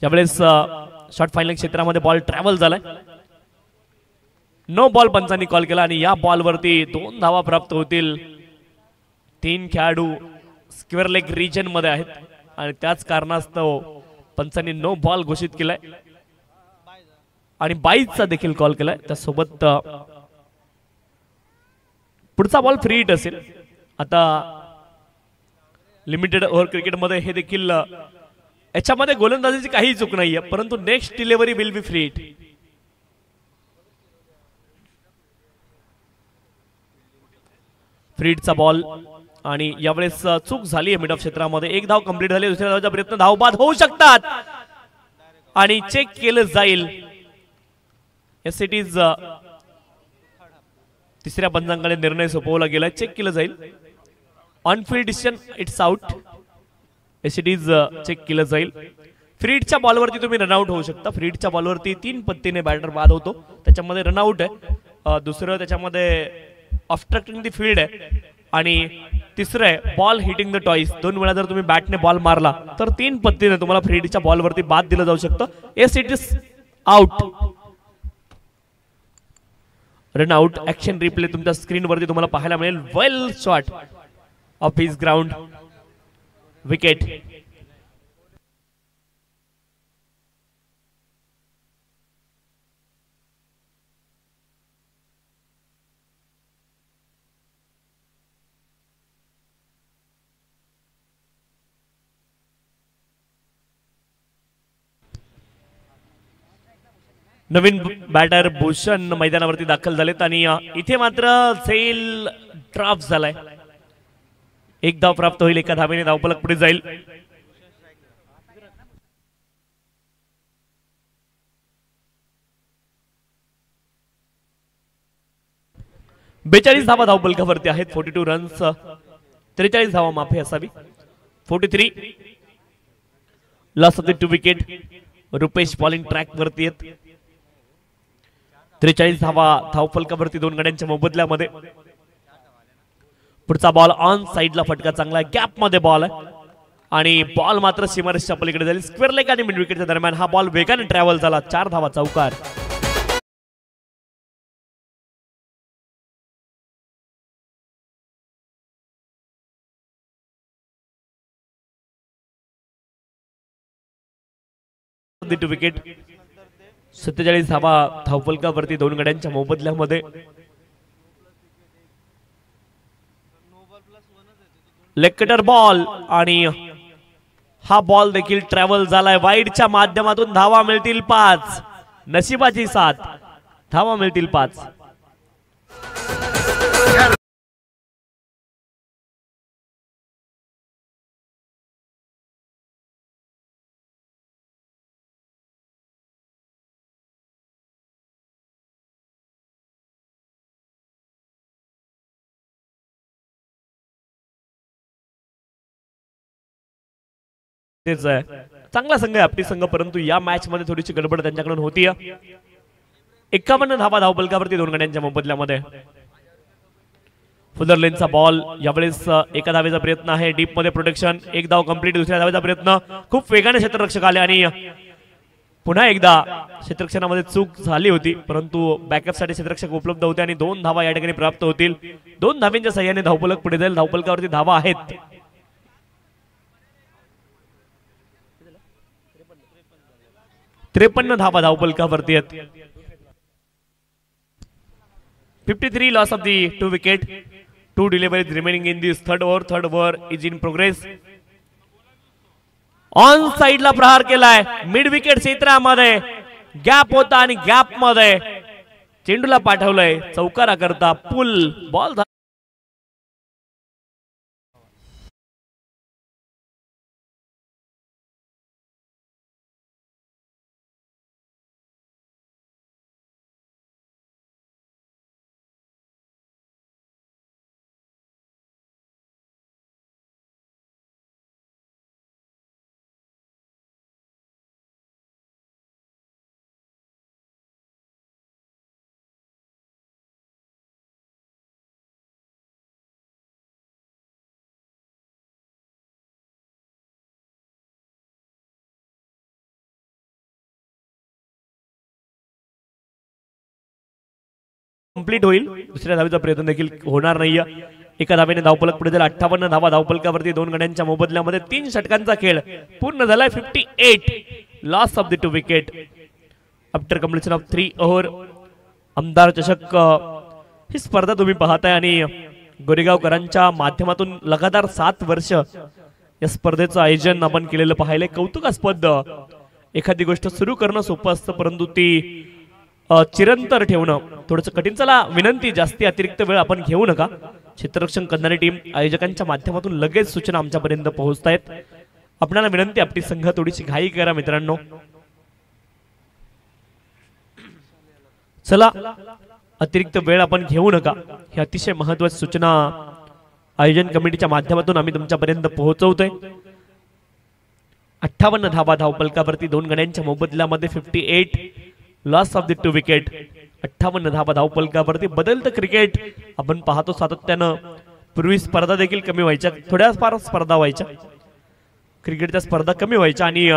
यावेळेस शॉर्ट फायनल क्षेत्रामध्ये बॉल ट्रॅव्हल झालाय. नो बॉल पंचांनी कॉल केला आणि या बॉलवरती 2 धावा प्राप्त होतील. 3 खेळाडू स्क्वेअर लेग रिजन मध्ये आहेत आणि त्याच कारणास्तव पंचांनी नो बॉल घोषित केलाय आणि 22चा देखील कॉल केलाय. त्यासोबत पुढचा बॉल फ्री हिट असेल. आता लिमिटेड ओव्हर क्रिकेटमध्ये हे देखील याच्यामध्ये गोलंदाजीची काही चूक नाहीये, परंतु next delivery will be free hit. Free हिटचा बॉल आणि यावेळेस चूक झाली आहे मिड ऑफ क्षेत्रामध्ये. एक धाव कंप्लीट झाली, दुसऱ्या धावचा प्रयत्न, धाव बाद होऊ शकतात आणि चेक केलं जाईल. एस इट इज तिसऱ्या पंचांकडे निर्णय सोपवला गेला, चेक केलं जाईल. On field decision, it's out. As it is check केलं जाईल. फ्री हिटच्या बॉलवरती तुम्ही रनआउट होऊ शकता. फ्री हिटच्या बॉलवरती 3 पत्तीने बॅटर बाद होतो, त्याच्यामध्ये रनआउट आहे. दुसरं त्याच्यामध्ये ऑब्स्ट्रक्टिंग द फील्ड आहे आणि तिसरं आहे बॉल हिटिंग द टॉईस. 2 वेळा जर तुम्ही बॅटने बॉल मारला तर 3 पत्तीने तुम्हाला फ्री हिटच्या बॉलवरती बाद दिलं जाऊ शकतं. As it is out. Run out. Action replay तुमच्या स्क्रीनवरती तुम्हाला पाहायला मिळेल. Well short of his ground, wicket. नवीन बॅटर भूषण मैदानावरती दाखल झालेत आणि इथे मात्र झेल ड्रॉप झालाय. 1 धाव प्राप्त होईल, 1 धावेने धावफलक पुढे जाईल. बेचाळीस धावा धावफलकावरती आहेत. 42 रन्स, 43 धावा माफी असावी. 43 loss of the 2 wicket. Rupesh bowling track वरती आहेत. 43 धावा धावफलकावरती 2 गड्यांच्या मोबदल्यामध्ये. पुढचा बॉल ऑन साइडला फटका चांगला, गॅप मध्ये बॉल आहे. आणि बॉल मात्र सीमारेषच्या पलीकडे झाली. स्क्वेअर लेग आणि मिड विकेटच्या दरम्यान हा बॉल वेगाने ट्रॅव्हल झाला. 4 धावा चौकार. विकेट. 47 धावा धावफलकावरती 2 गड्यांच्या मोबदल्यामध्ये. लेग कटर बॉल आणि हा बॉल देखील ट्रॅव्हल झालाय वाईडच्या माध्यमातून. धावा मिळतील 5. नशिबाची साथ. धावा मिळतील 5. तेच आहे. चांगला संघ आहे आपली संघ, परंतु या मॅच मध्ये थोडीशी गडबड त्यांच्याकडून होती. 51 धावा धावफलकावरती 2 गड्यांच्या मोबदल्यामध्ये. फुलर लेनचा बॉल यावेळेस एका धावेचा प्रयत्न आहे. डीप मध्ये प्रोटेक्शन. एक धाव कंप्लीट. दुसऱ्या धावेचा प्रयत्न. खूप वेगाने क्षेत्ररक्षक आले आणि पुन्हा एकदा क्षेत्ररक्षणामध्ये चूक झाली होती, परंतु बॅकअप साठी क्षेत्ररक्षक उपलब्ध होते आणि 2 धावा या ठिकाणी प्राप्त होतील. 2 धाव्यांच्या सहाय्याने धावफलक पुढे जाईल. धावफलकावरती धावा आहेत. 53 धावा धावफलकावरती आहेत. 53 loss of the 2 wicket. 2 deliveries remaining in this third over. Third over is in progress. On साइडला प्रहार केलाय. मिड विकेट क्षेत्रामध्ये गॅप होता आणि गॅप मध्ये चेंडूला पाठवलंय चौकारा करता. पुल बॉल. कंप्लीट होईल. दुसऱ्या धावेचा प्रयत्न देखील होणार नाहीये. एका धावेने धावफलक पुढे जाईल. 58 धावा धावफलकावरती 2 गड्यांच्या मोबदल्यामध्ये. 3 षटकांचा खेळ पूर्ण झालाय. 58 loss of the 2 wicket after completion of 3 over. आमदार चषक ही स्पर्धा तुम्ही पाहताय आणि गोरेगावकरांच्या माध्यमातून लगातार 7 वर्ष या स्पर्धेचं आयोजन आपण केलेलं पाहिलंय. कौतुकास्पद. एखादी गोष्ट सुरू करणं सोपं असतं, परंतु ती चिरंतर ठेवणं थोडंसं कठीण. चला विनंती, जास्ती अतिरिक्त वेळ आपण घेऊ नका. क्षेत्ररक्षण करणारी टीम आयोजकांच्या माध्यमातून लगेच सूचना आमच्यापर्यंत पोहोचतायत. आपल्याला विनंती, आपली संघ थोडीशी घाई करा मित्रांनो. चला अतिरिक्त वेळ आपण घेऊ नका. ही अतिशय महत्त्वाची सूचना आयोजन कमिटीच्या माध्यमातून आम्ही तुमच्यापर्यंत पोहोचवतोय. 58 धावा धावफलकावरती 2 गड्यांच्या मोबदल्यामध्ये. 58 लॉस ऑफ द 2 विकेट. 58 धावा धावफलकावरती. बदलतं क्रिकेट आपण पाहतो सातत्यानं. पूर्वी स्पर्धा देखील कमी व्हायच्या, थोड्या फार स्पर्धा व्हायच्या, क्रिकेटच्या स्पर्धा कमी व्हायच्या आणि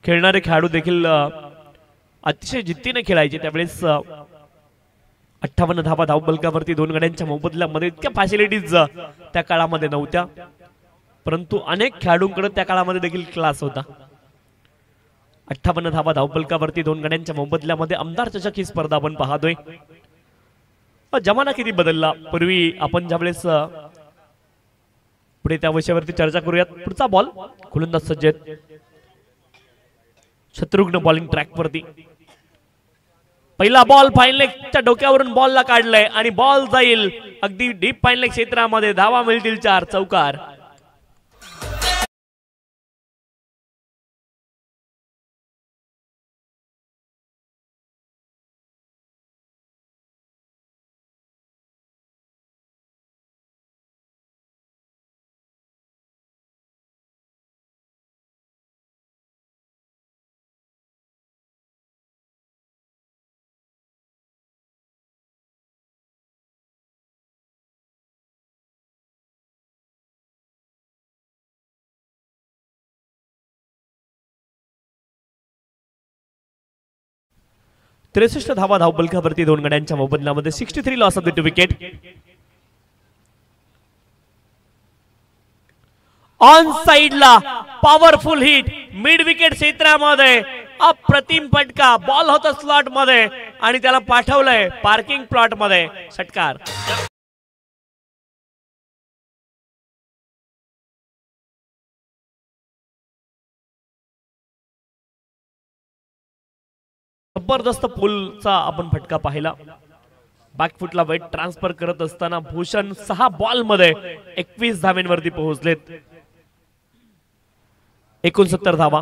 खेळणारे खेळाडू देखील अतिशय जिद्दीने खेळायचे. त्यावेळेस 58 धावा धावफलकावरती 2 गड्यांच्या मोबदल्यामध्ये इतक्या फॅसिलिटीज त्या काळामध्ये नव्हत्या, परंतु अनेक खेळाडूंकडे त्या काळामध्ये देखील क्लास होता. 58 धावा धावफलकावरती 2 गड्यांच्या मोबदल्यामध्ये. आमदार चषक ही स्पर्धा आपण पाहतोय. जमाना किती बदलला. पूर्वी आपण ज्यावेळेस पुढे त्या विषयावरती चर्चा करूयात. पुढचा बॉल गोलंदाज सज्ज आहेत. शत्रुघ्न बॉलिंग ट्रॅक वरती. पहिला बॉल फाईन लेगच्या डोक्यावरून बॉलला काढलाय आणि बॉल जाईल अगदी डीप फाईन लेग क्षेत्रामध्ये. धावा मिळतील 4. चौकार. 63 धावा धावपलकावरती दोन गड्यांच्या मोबदल्यामध्ये 63 loss of the 2 wicket. On साइडला पॉवरफुल हिट मिड विकेट क्षेत्रामध्ये अप्रतिम फटका. बॉल होता स्लॉट मध्ये आणि त्याला पाठवलंय पार्किंग प्लॉट मध्ये. षटकार. जबरदस्त पुलचा आपण फटका पाहिला. बॅकफुटला वेट ट्रान्सफर करत असताना भूषण 6 बॉल मध्ये 21 धावांवरती पोहोचलेत. 69 धावा.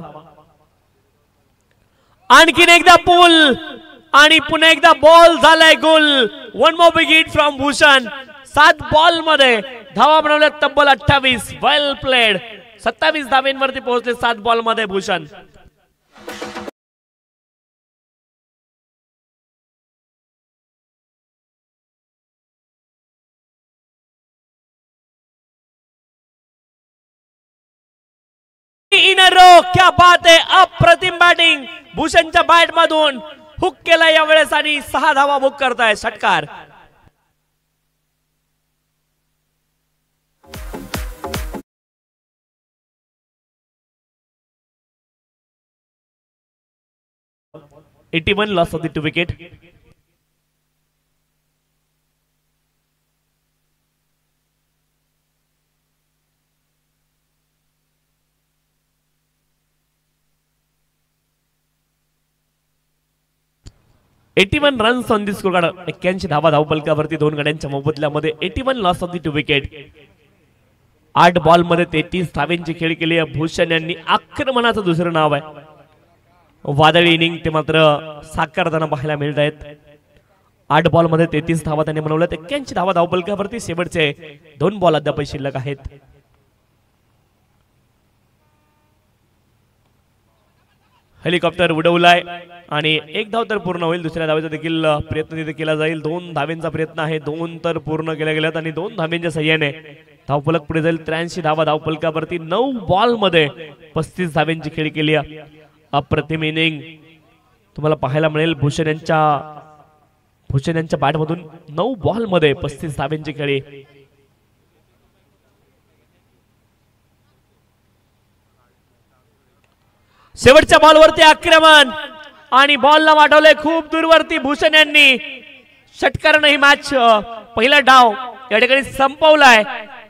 आणखीन एकदा पूल आणि पुन्हा एकदा बॉल झालाय गोल. One more big hit from Bhushan. 7 ball मध्ये धावा बनवल्या तब्बल 28. Well played. 27 धावांवरती पोहोचले 7 बॉल मध्ये भूषण. इन अ रो. क्या बात है. अप्रतिम बॅटिंग भूषणच्या बॅट मधून. हुक केला यावेळेस आणि 6 धावा बुक करताय. षटकार. $81 loss of the 2 wicket. Runs on the score. 81 धावा धावपलकावरती दोन गड्यांच्या मोबदल्यामध्ये 81 loss of the 2 wicket. 8 ball मध्ये 33 धावांची खेळी केली आहे भूषण यांनी. आक्रमणाचं दुसरं नाव आहे. वादळी इनिंग ते मात्र साकारताना पाहायला मिळत आहेत. 8 बॉल मध्ये 33 धावा त्यांनी बनवल्यात. 81 धावा धावपलकावरती शेवटचे 2 बॉल अद्याप शिल्लक आहेत. हेलिकॉप्टर उडवलाय आणि 1 धाव तर पूर्ण होईल. दुसऱ्या धावेचा देखील प्रयत्न तिथे केला जाईल. 2 धावेंचा प्रयत्न आहे. 2 तर पूर्ण केल्या गेल्यात आणि 2 धावेंच्या सहाय्याने धावफलक पुढे जाईल. 83 धावा धावपलकावरती 9 बॉल मध्ये 35 धावेंची खेळी केली. अप्रतिम इनिंग तुम्हाला पाहायला मिळेल. भूषण यांच्या बॅट मधून 9 बॉल मध्ये 35 धावेंची खेळी. शेवटच्या बॉलवरती आक्रमण आणि बॉलला वाढवले खूप दूरवरती भूषण यांनी. षटकाराने ही मॅच पहिला डाव या ठिकाणी संपवलाय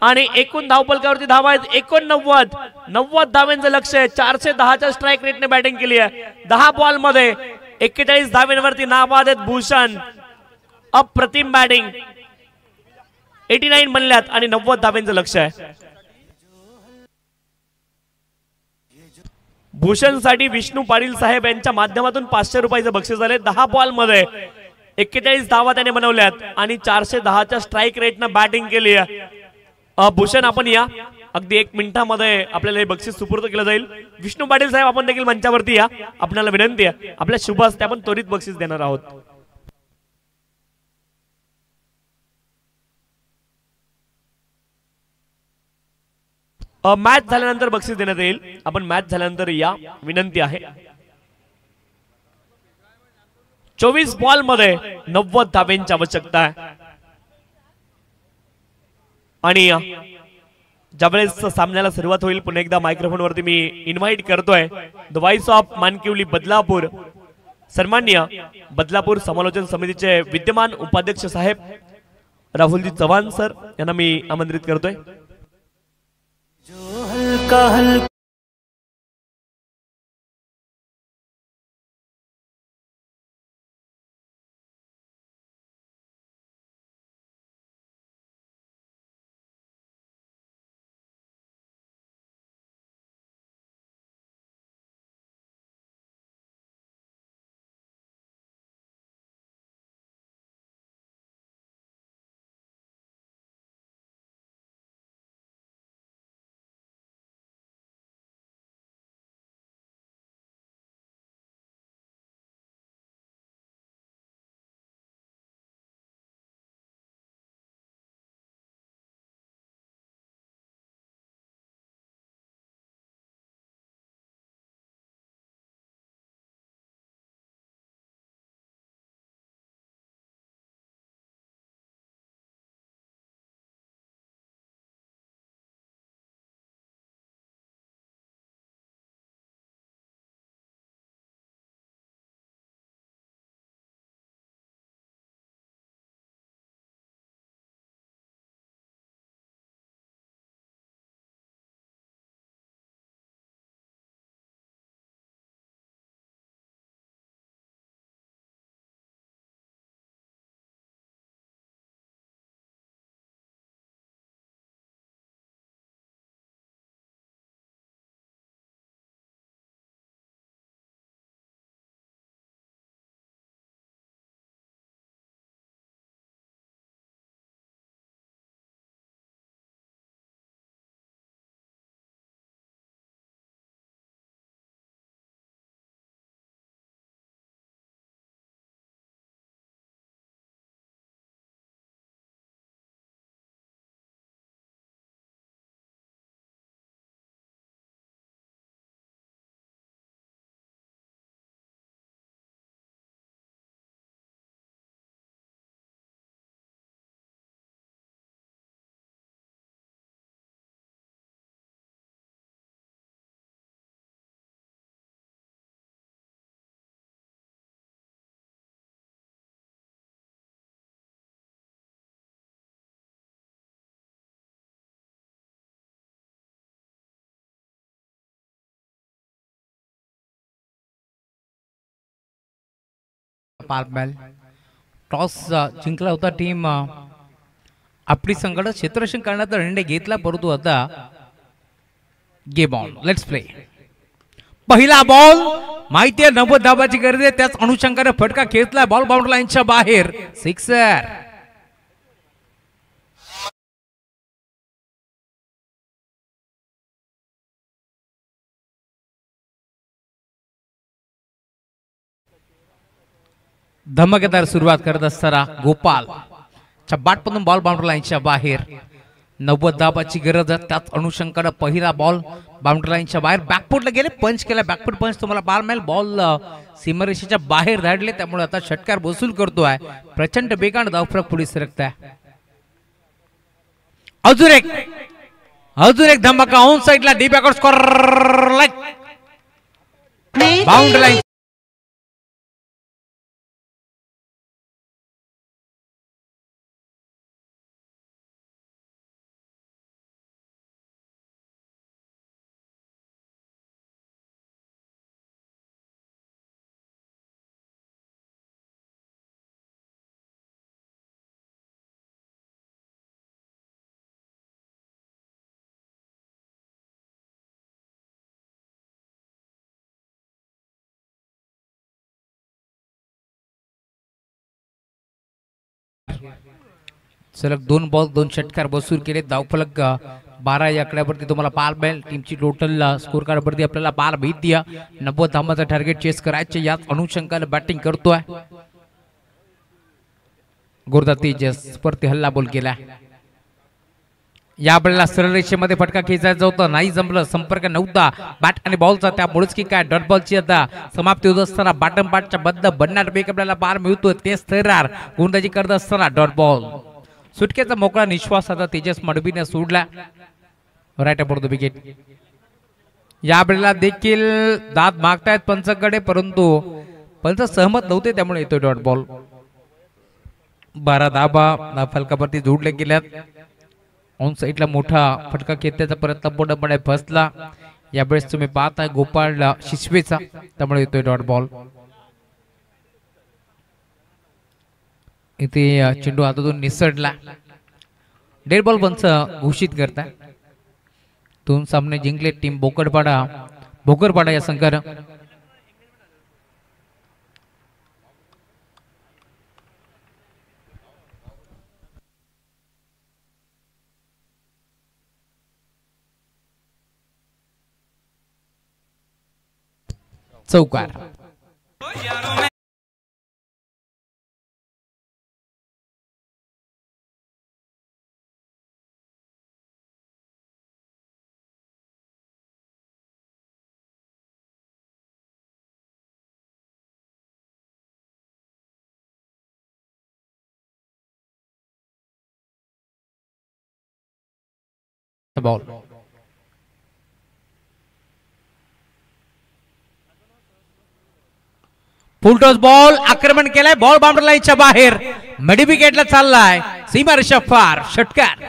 आणि एकूण धावपलकावरती धावा आहेत 89. 90 धावांचं लक्ष आहे. 410च्या स्ट्राईक रेटने बॅटिंग केली आहे. 10 बॉल मध्ये 41 धावांवरती नाबाद आहेत भूषण. अप्रतिम बॅटिंग. 89 बनल्यात आणि 90 धावांचं लक्ष आहे. भूषण साठी विष्णू पाटील साहेब यांच्या माध्यमातून 500 रुपयाचं बक्षीस झाले. 10 बॉल मध्ये 41 धावा त्याने बनवल्यात आणि 410च्या स्ट्राईक रेटनं बॅटिंग केली आहे. भूषण आपण या अगदी 1 मिनिटामध्ये आपल्याला हे बक्षीस सुपूर्द केलं जाईल. विष्णू पाटील साहेब आपण देखील मंचावरती या. आपल्याला विनंती आहे. आपल्या शुभ हस्ते आपण त्वरित बक्षीस देणार आहोत. मॅच झाल्यानंतर बक्षीस देण्यात येईल. आपण मॅच झाल्यानंतर या. विनंती आहे. 24 बॉल मध्ये 90 धावांची आवश्यकता आहे आणि ज्यावेळेस सामन्याला सुरुवात होईल पुन्हा एकदा मायक्रोफोन वरती मी इन्व्हाइट करतोय the voice of Mankivali Badlapur सन्माननीय बदलापूर समालोचन समितीचे विद्यमान उपाध्यक्ष साहेब राहुलजी चव्हाण सर यांना मी आमंत्रित करतोय. पारमेल टॉस जिंकला होता टीम आपली संघात क्षेत्ररक्षण करण्याचा निर्णय घेतला परंतु आता गेम ऑन लेट्स प्ले पहिला बॉल माहिती आहे 90 धाबाची गरज आहे त्याच अनुषंगाने फटका खेचला बॉल बाउंड्री लाईनच्या बाहेर सिक्सर धमाकेदार सुरुवात करत असताना गोपाल बॅटमधून बॉल बाउंड्री लाईनच्या बाहेर 90 धाबाची गरज आहे त्याच अनुषंगाने पहिला बॉल बाउंड्री लाईनच्या बाहेर बॅकफुटला गेले पंच केला बॅकफुट पंच तुम्हाला बाल मिळेल बॉल सीमारेषेच्या बाहेर धाडले त्यामुळे आता षटकार वसूल करतोय प्रचंड बेगान धावफलक पुढे सरकताय अजून एक धमाका ऑन साइडला D backward score line boundary line सलग 2 बॉल 2 षटकार वसूल केले धावफलक 12 या आकड्यावरती तुम्हाला पार मिळेल टीमची टोटल स्कोर कार्ड वरती आपल्याला पार भेट द्या 90 धावांचा टार्गेट चेस करायचे याच अनुषंगाने बॅटिंग करतोय गुरदा तेजस परती हल्ला बॉल केला या वेळेला सरळ रेषेमध्ये फटका खेचायचा होता नाही जमलं संपर्क नव्हता बॅट आणि बॉलचा त्यामुळेच की काय डॉट बॉलची आता समाप्ती होत असताना बॅटम बॅटच्या बद्द बनणार पैकी आपल्याला पार मिळतोय तेच थरार गोलंदाजी करत असताना डॉट बॉल सुटकेचा मोकळा निश्वास आता तेजस मडबीने सोडला राईट अबाउट द विकेट या वेळेला देखील दाद मागतायत पंचाकडे परंतु पंच सहमत नव्हते त्यामुळे येतोय डॉट बॉल 12 धाबा फलकावरती जोडले गेल्यात ऑन साइडला मोठा फटका खेचण्याचा प्रयत्न पूर्णपणे फसला यावेळेस तुम्ही पाहताय गोपाळ शिसवेचा त्यामुळे येतोय डॉट बॉल इथे चेंडू हातातून निसटला डेड बॉल पंच घोषित करताय 2 सामने जिंकले टीम भोकरपाडा या संघानं चौकार बॉल फुलटॉस बॉल आक्रमण केलाय बॉल बाउंड्री लाईनच्या बाहेर मिड विकेटला चाललाय सीमारेषा पार षटकार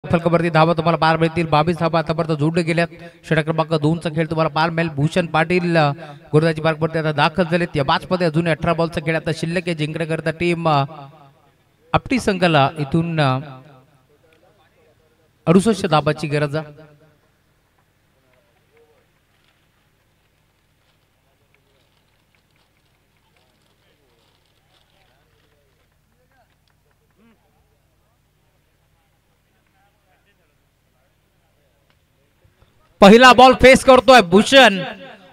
फलकावरती धावा तुम्हाला पार मिळतील 22 धावा आतापर्यंत जोडले गेल्यात षटक क्रमांक 2 चा खेळ तुम्हाला पार मिळेल भूषण पाटील गुरुदाजी पार्कवरती आता दाखल झालेत या 5 मध्ये अजून 18 बॉलचा खेळ आता शिल्लक आहे जिंकण्याकरता टीम आपटी संघाला इथून 68 धाबाची गरज आहे पहिला बॉल फेस करतोय भूषण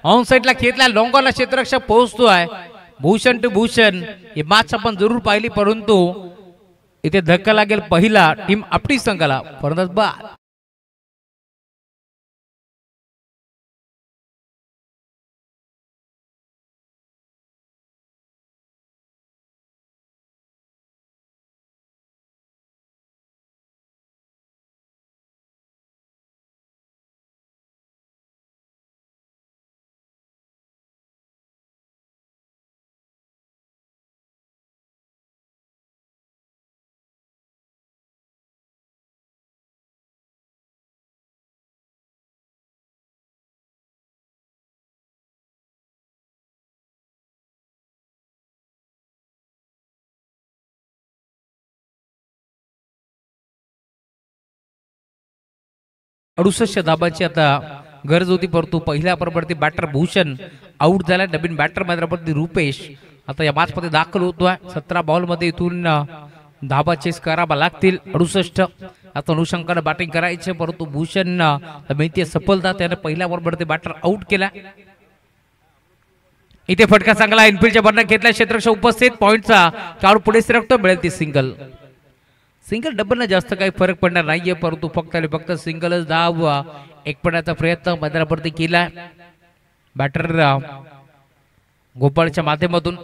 ऑन साइडला खेळला लॉंगॉनला क्षेत्ररक्षक पोहोचतोय भूषण टू भूषण ही मॅच आपण जरूर पाहिली परंतु इथे धक्का लागेल पहिला टीम आपटी संघाला फलंदाज बाद अडुसष्ट धाबाची आता गरज होती परंतु पहिल्या ओव्हरवरती बॅटर भूषण आउट झाला नवीन बॅटर मैदानावरती रुपेश आता या मॅच मध्ये दाखल होतोय 17 बॉल मध्ये इथून धाबा चेस करावा लागतील 68 आता अनुषंगाने बॅटिंग करायचे परंतु भूषण मिळते सफलता त्याने पहिल्या ओव्हरवरती बॅटर आउट केला इथे फटका चांगला इनफिल्डच्या बंड घेतला क्षेत्ररक्षक उपस्थित पॉइंटचा खेळाडू पुढे सरकतो मिळेल ती सिंगल सिंगल डबल जास्त काही फरक पडणार नाहीये परंतु फक्त सिंगलच धाव एक पडण्याचा प्रयत्न मैदानावरती केला बॅटर गोपाळच्या माध्यमातून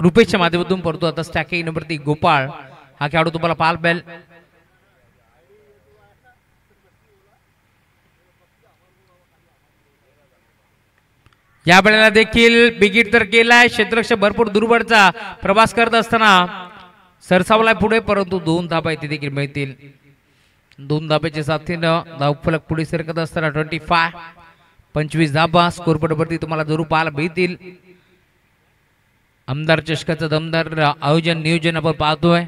रुपेशच्या माध्यमातून परंतु आता स्टॅकिंग नंबरती गोपाळ हा खेळाडू तुम्हाला पाल बेल या वेळेला देखील बिगिट तर केलाय क्षेत्ररक्षक भरपूर दुर्बळचा प्रवास करत असताना सरसावलाय पुढे परंतु 2 धाबा इथे देखील मिळतील 2 धाब्याच्या साथीनं धावफलक पुढे सरकत असताना 25 धाबा स्कोरबोर्ड वरती तुम्हाला जरूर पाहायला मिळतील आमदार चषकाचं दमदार आयोजन नियोजन आपण पाहतोय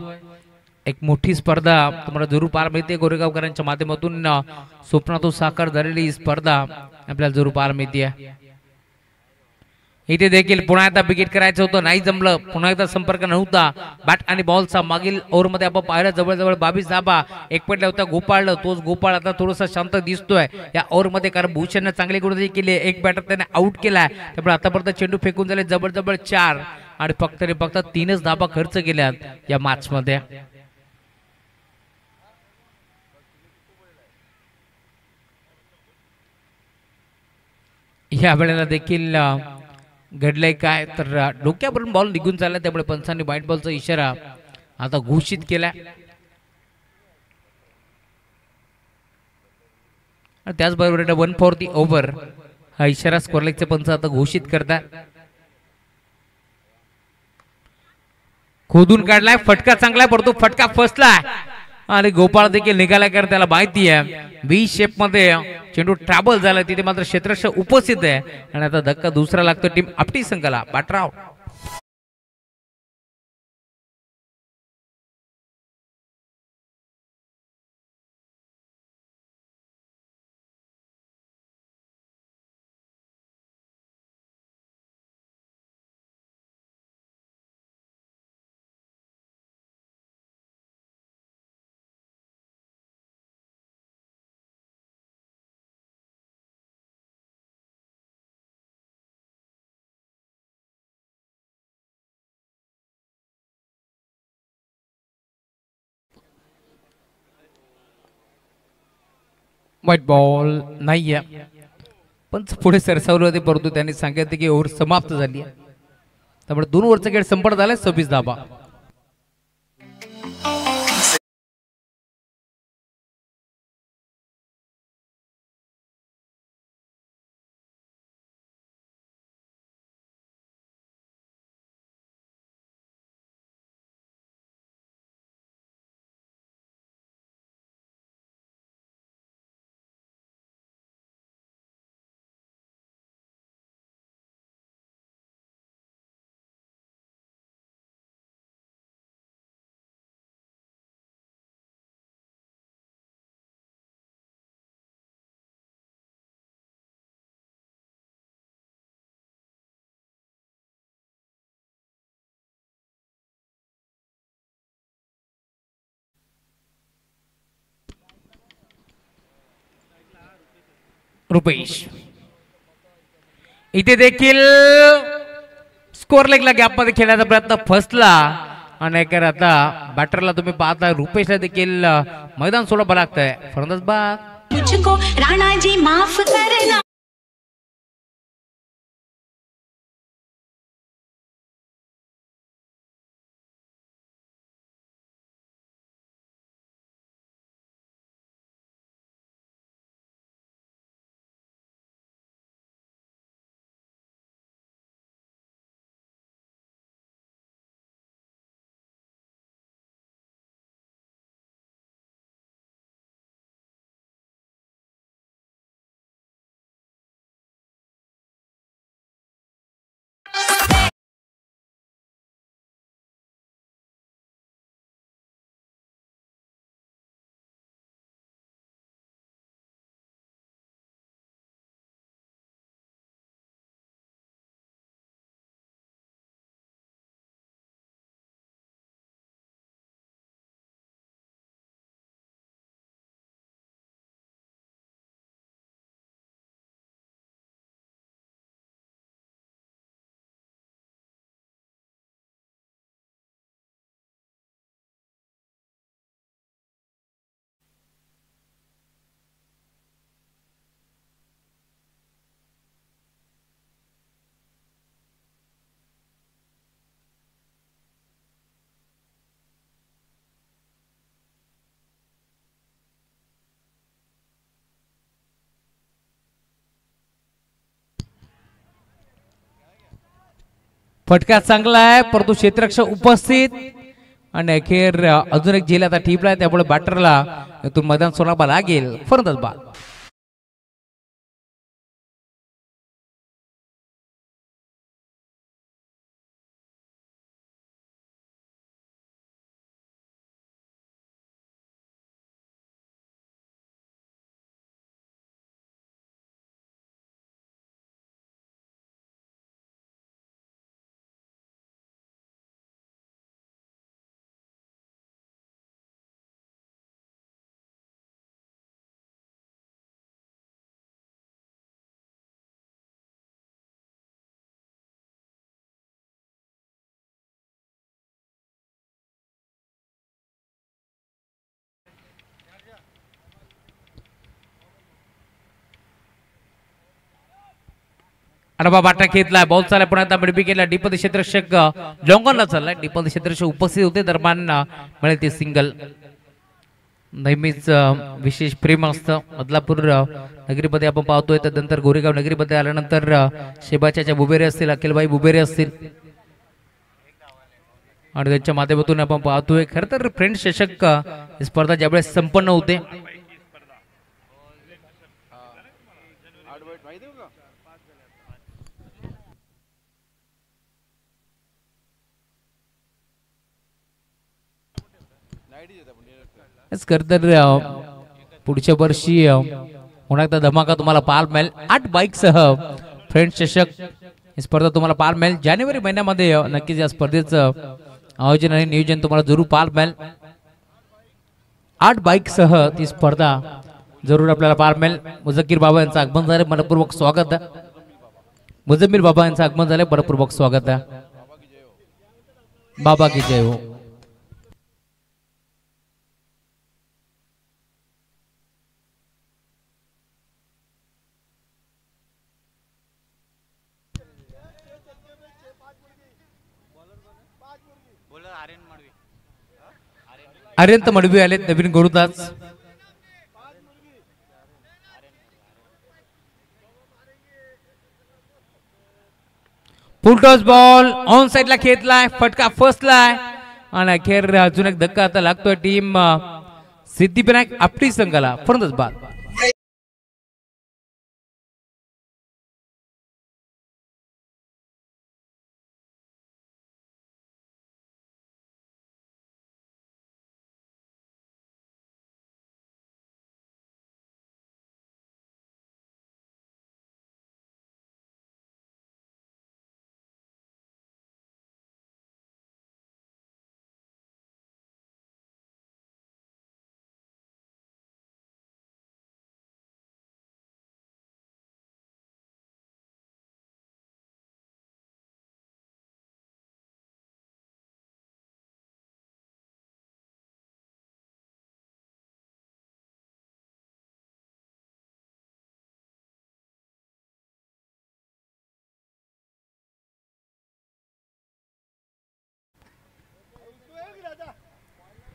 एक मोठी स्पर्धा तुम्हाला जरूर पाहायला मिळते गोरेगावकरांच्या माध्यमातून स्वप्नातून साकार झालेली स्पर्धा आपल्याला जरूर पाहायला मिळते इथे देखील पुन्हा एकदा विकेट करायचं होतं नाही जमलं पुन्हा एकदा संपर्क नव्हता बॅट आणि बॉलचा मागील ओव्हरमध्ये आपण पाहिलं जवळजवळ 22 धाबा एक पडला होता गोपाळ तोच गोपाळ आता थोडासा शांत दिसतोय या ओव्हरमध्ये कारण भूषणने चांगली गोलंदाजी केली एक बॅटर त्याने आउट केलाय त्यामुळे आतापर्यंत चेंडू फेकून झाले जवळजवळ 4 आणि फक्त 3च धाबा खर्च केल्यात या मॅच मध्ये या वेळेला देखील घडलंय काय तर डोक्यावरून बॉल निघून चालला त्यामुळे पंचांनी वाईट बॉलचा इशारा आता घोषित केला त्याचबरोबर 1 फॉर दी ओव्हर हा इशारा स्कोअर लेगचे पंच आता घोषित करतात खोदून काढलाय फटका चांगला परंतु फटका फसलाय आणि गोपाळ देखील निघाला कारण त्याला माहिती आहे बी शेप मध्ये चेंडू ट्रॅव्हल झाला तिथे मात्र क्षेत्ररक्षक उपस्थित आहे आणि आता धक्का दुसरा लागतो टीम आपटी संघाला बॅटर आउट व्हाईट बॉल नाहीये पण पुढे सरसावले होते परंतु त्यांनी सांगितले की ओव्हर समाप्त झाली आहे त्यामुळे 2 ओव्हरचा खेळ संपन्न झालाय 26 धाबा रुपेश इथे देखील स्कोर लेगला गॅपमध्ये खेळण्याचा प्रयत्न फसला आणि आता बॅटरला तुम्ही पाहता रुपेशला देखील मैदान सोडावं लागतंय फलंदाज बाद मुझको राणा जी माफ करना फटका चांगला आहे परंतु क्षेत्ररक्षक उपस्थित आणि अखेर अजून एक झेल आता टिपला आहे त्यामुळे बॅटरला इथून मैदान सोडावं लागेल फलंदाज बाद अडबा बाटा घेतला बॉल चालला पण आता मिडबी केला डीपद क्षेत्ररक्षक लॉंगॉनला चाललाय डीपद क्षेत्ररक्षक उपस्थित होते दरम्यान मिळेल ते सिंगल नेहमीच विशेष प्रेम असतं बदलापूर नगरीमध्ये आपण पाहतोय त्यानंतर गोरेगाव नगरीमध्ये आल्यानंतर शेबाच्या बुबेरे असतील अखिलबाई बुबेरे असतील आणि त्यांच्या माध्यमातून आपण पाहतोय खरं तर फ्रेंड चषक स्पर्धा ज्यावेळेस संपन्न होते खर तर पुढच्या वर्षी होणार धमाका तुम्हाला पाहायला मिळेल 8 बाईकसह फ्रेंड्स चषक स्पर्धा तुम्हाला पाहायला मिळेल जानेवारी महिन्यामध्ये नक्कीच या स्पर्धेचं आयोजन आणि नियोजन तुम्हाला जरूर पाहायला मिळेल 8 बाईकसह ती स्पर्धा जरूर आपल्याला पाहायला मिळेल मुझक्कीर बाबा यांचं आगमन झालं मनपूर्वक स्वागत मुजम्मीर बाबा यांचं आगमन झालं मनपूर्वक स्वागत बाबा की जय हो आर्यंत मडवी आलेत नवीन गोरुदास फुल टॉस बॉल ऑन साइडला खेचलाय फटका फसलाय आणि अखेर अजून एक धक्का आता लागतोय टीम सिद्धिविनायक आपटी संघाला फलंदाज बाद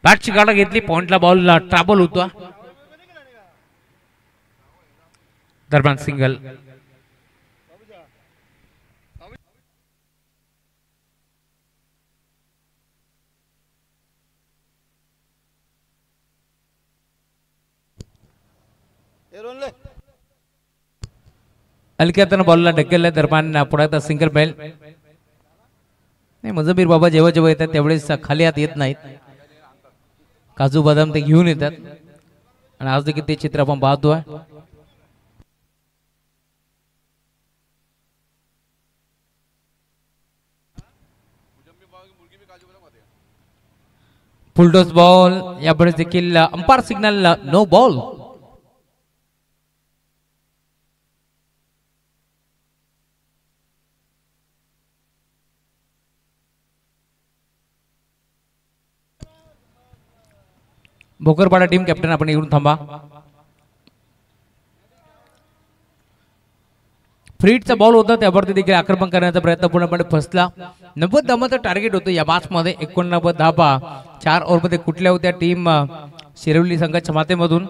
बॅटची गाडा घेतली पॉइंटला बॉल ट्रॅबल होतो दरम्यान सिंगल हलक्यातनं बॉलला ढकललं दरम्यान पुढे सिंगल बेल नाही मुझबीर बाबा जेव्हा जेव्हा येतात त्यावेळेस खाली हात येत नाहीत काजू बदाम ते घेऊन येतात आणि आज देखील ते चित्र आपण पाहतोय फुलटॉस बॉल यावेळेस देखील umpire signal no ball Bhokarpada team captain आपण येऊन थांबा फ्रीटचा बॉल होता त्यावरती देखील आक्रमण करण्याचा प्रयत्न पूर्णपणे फसला 90 धावांचं टार्गेट होतं या मॅच मध्ये 89 धावा 4 ओव्हर मध्ये कुठल्या होत्या टीम शिरवली संघाच्या मातेमधून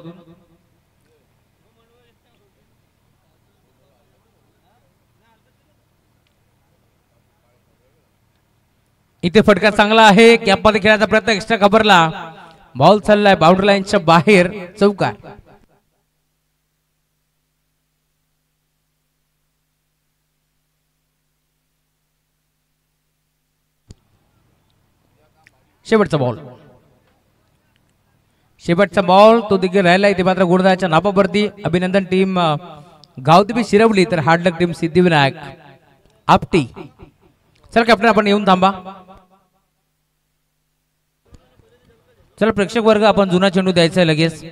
इथे फटका चांगला आहे कॅप मध्ये खेळायचा प्रयत्न एक्स्ट्रा खबरला बॉल चाललाय बाउंड्री लाईनच्या बाहेर चौकार शेवटचा बॉल तो देखील राहिला इथे मात्र गुणदाच्या नापावरती अभिनंदन टीम गावदेवी शिरवली तर हार्डलक टीम सिद्धिविनायक आपटी चला कॅप्टन आपण येऊन थांबा चला प्रेक्षक वर्ग आपण जुना चेंडू द्यायचा लगेच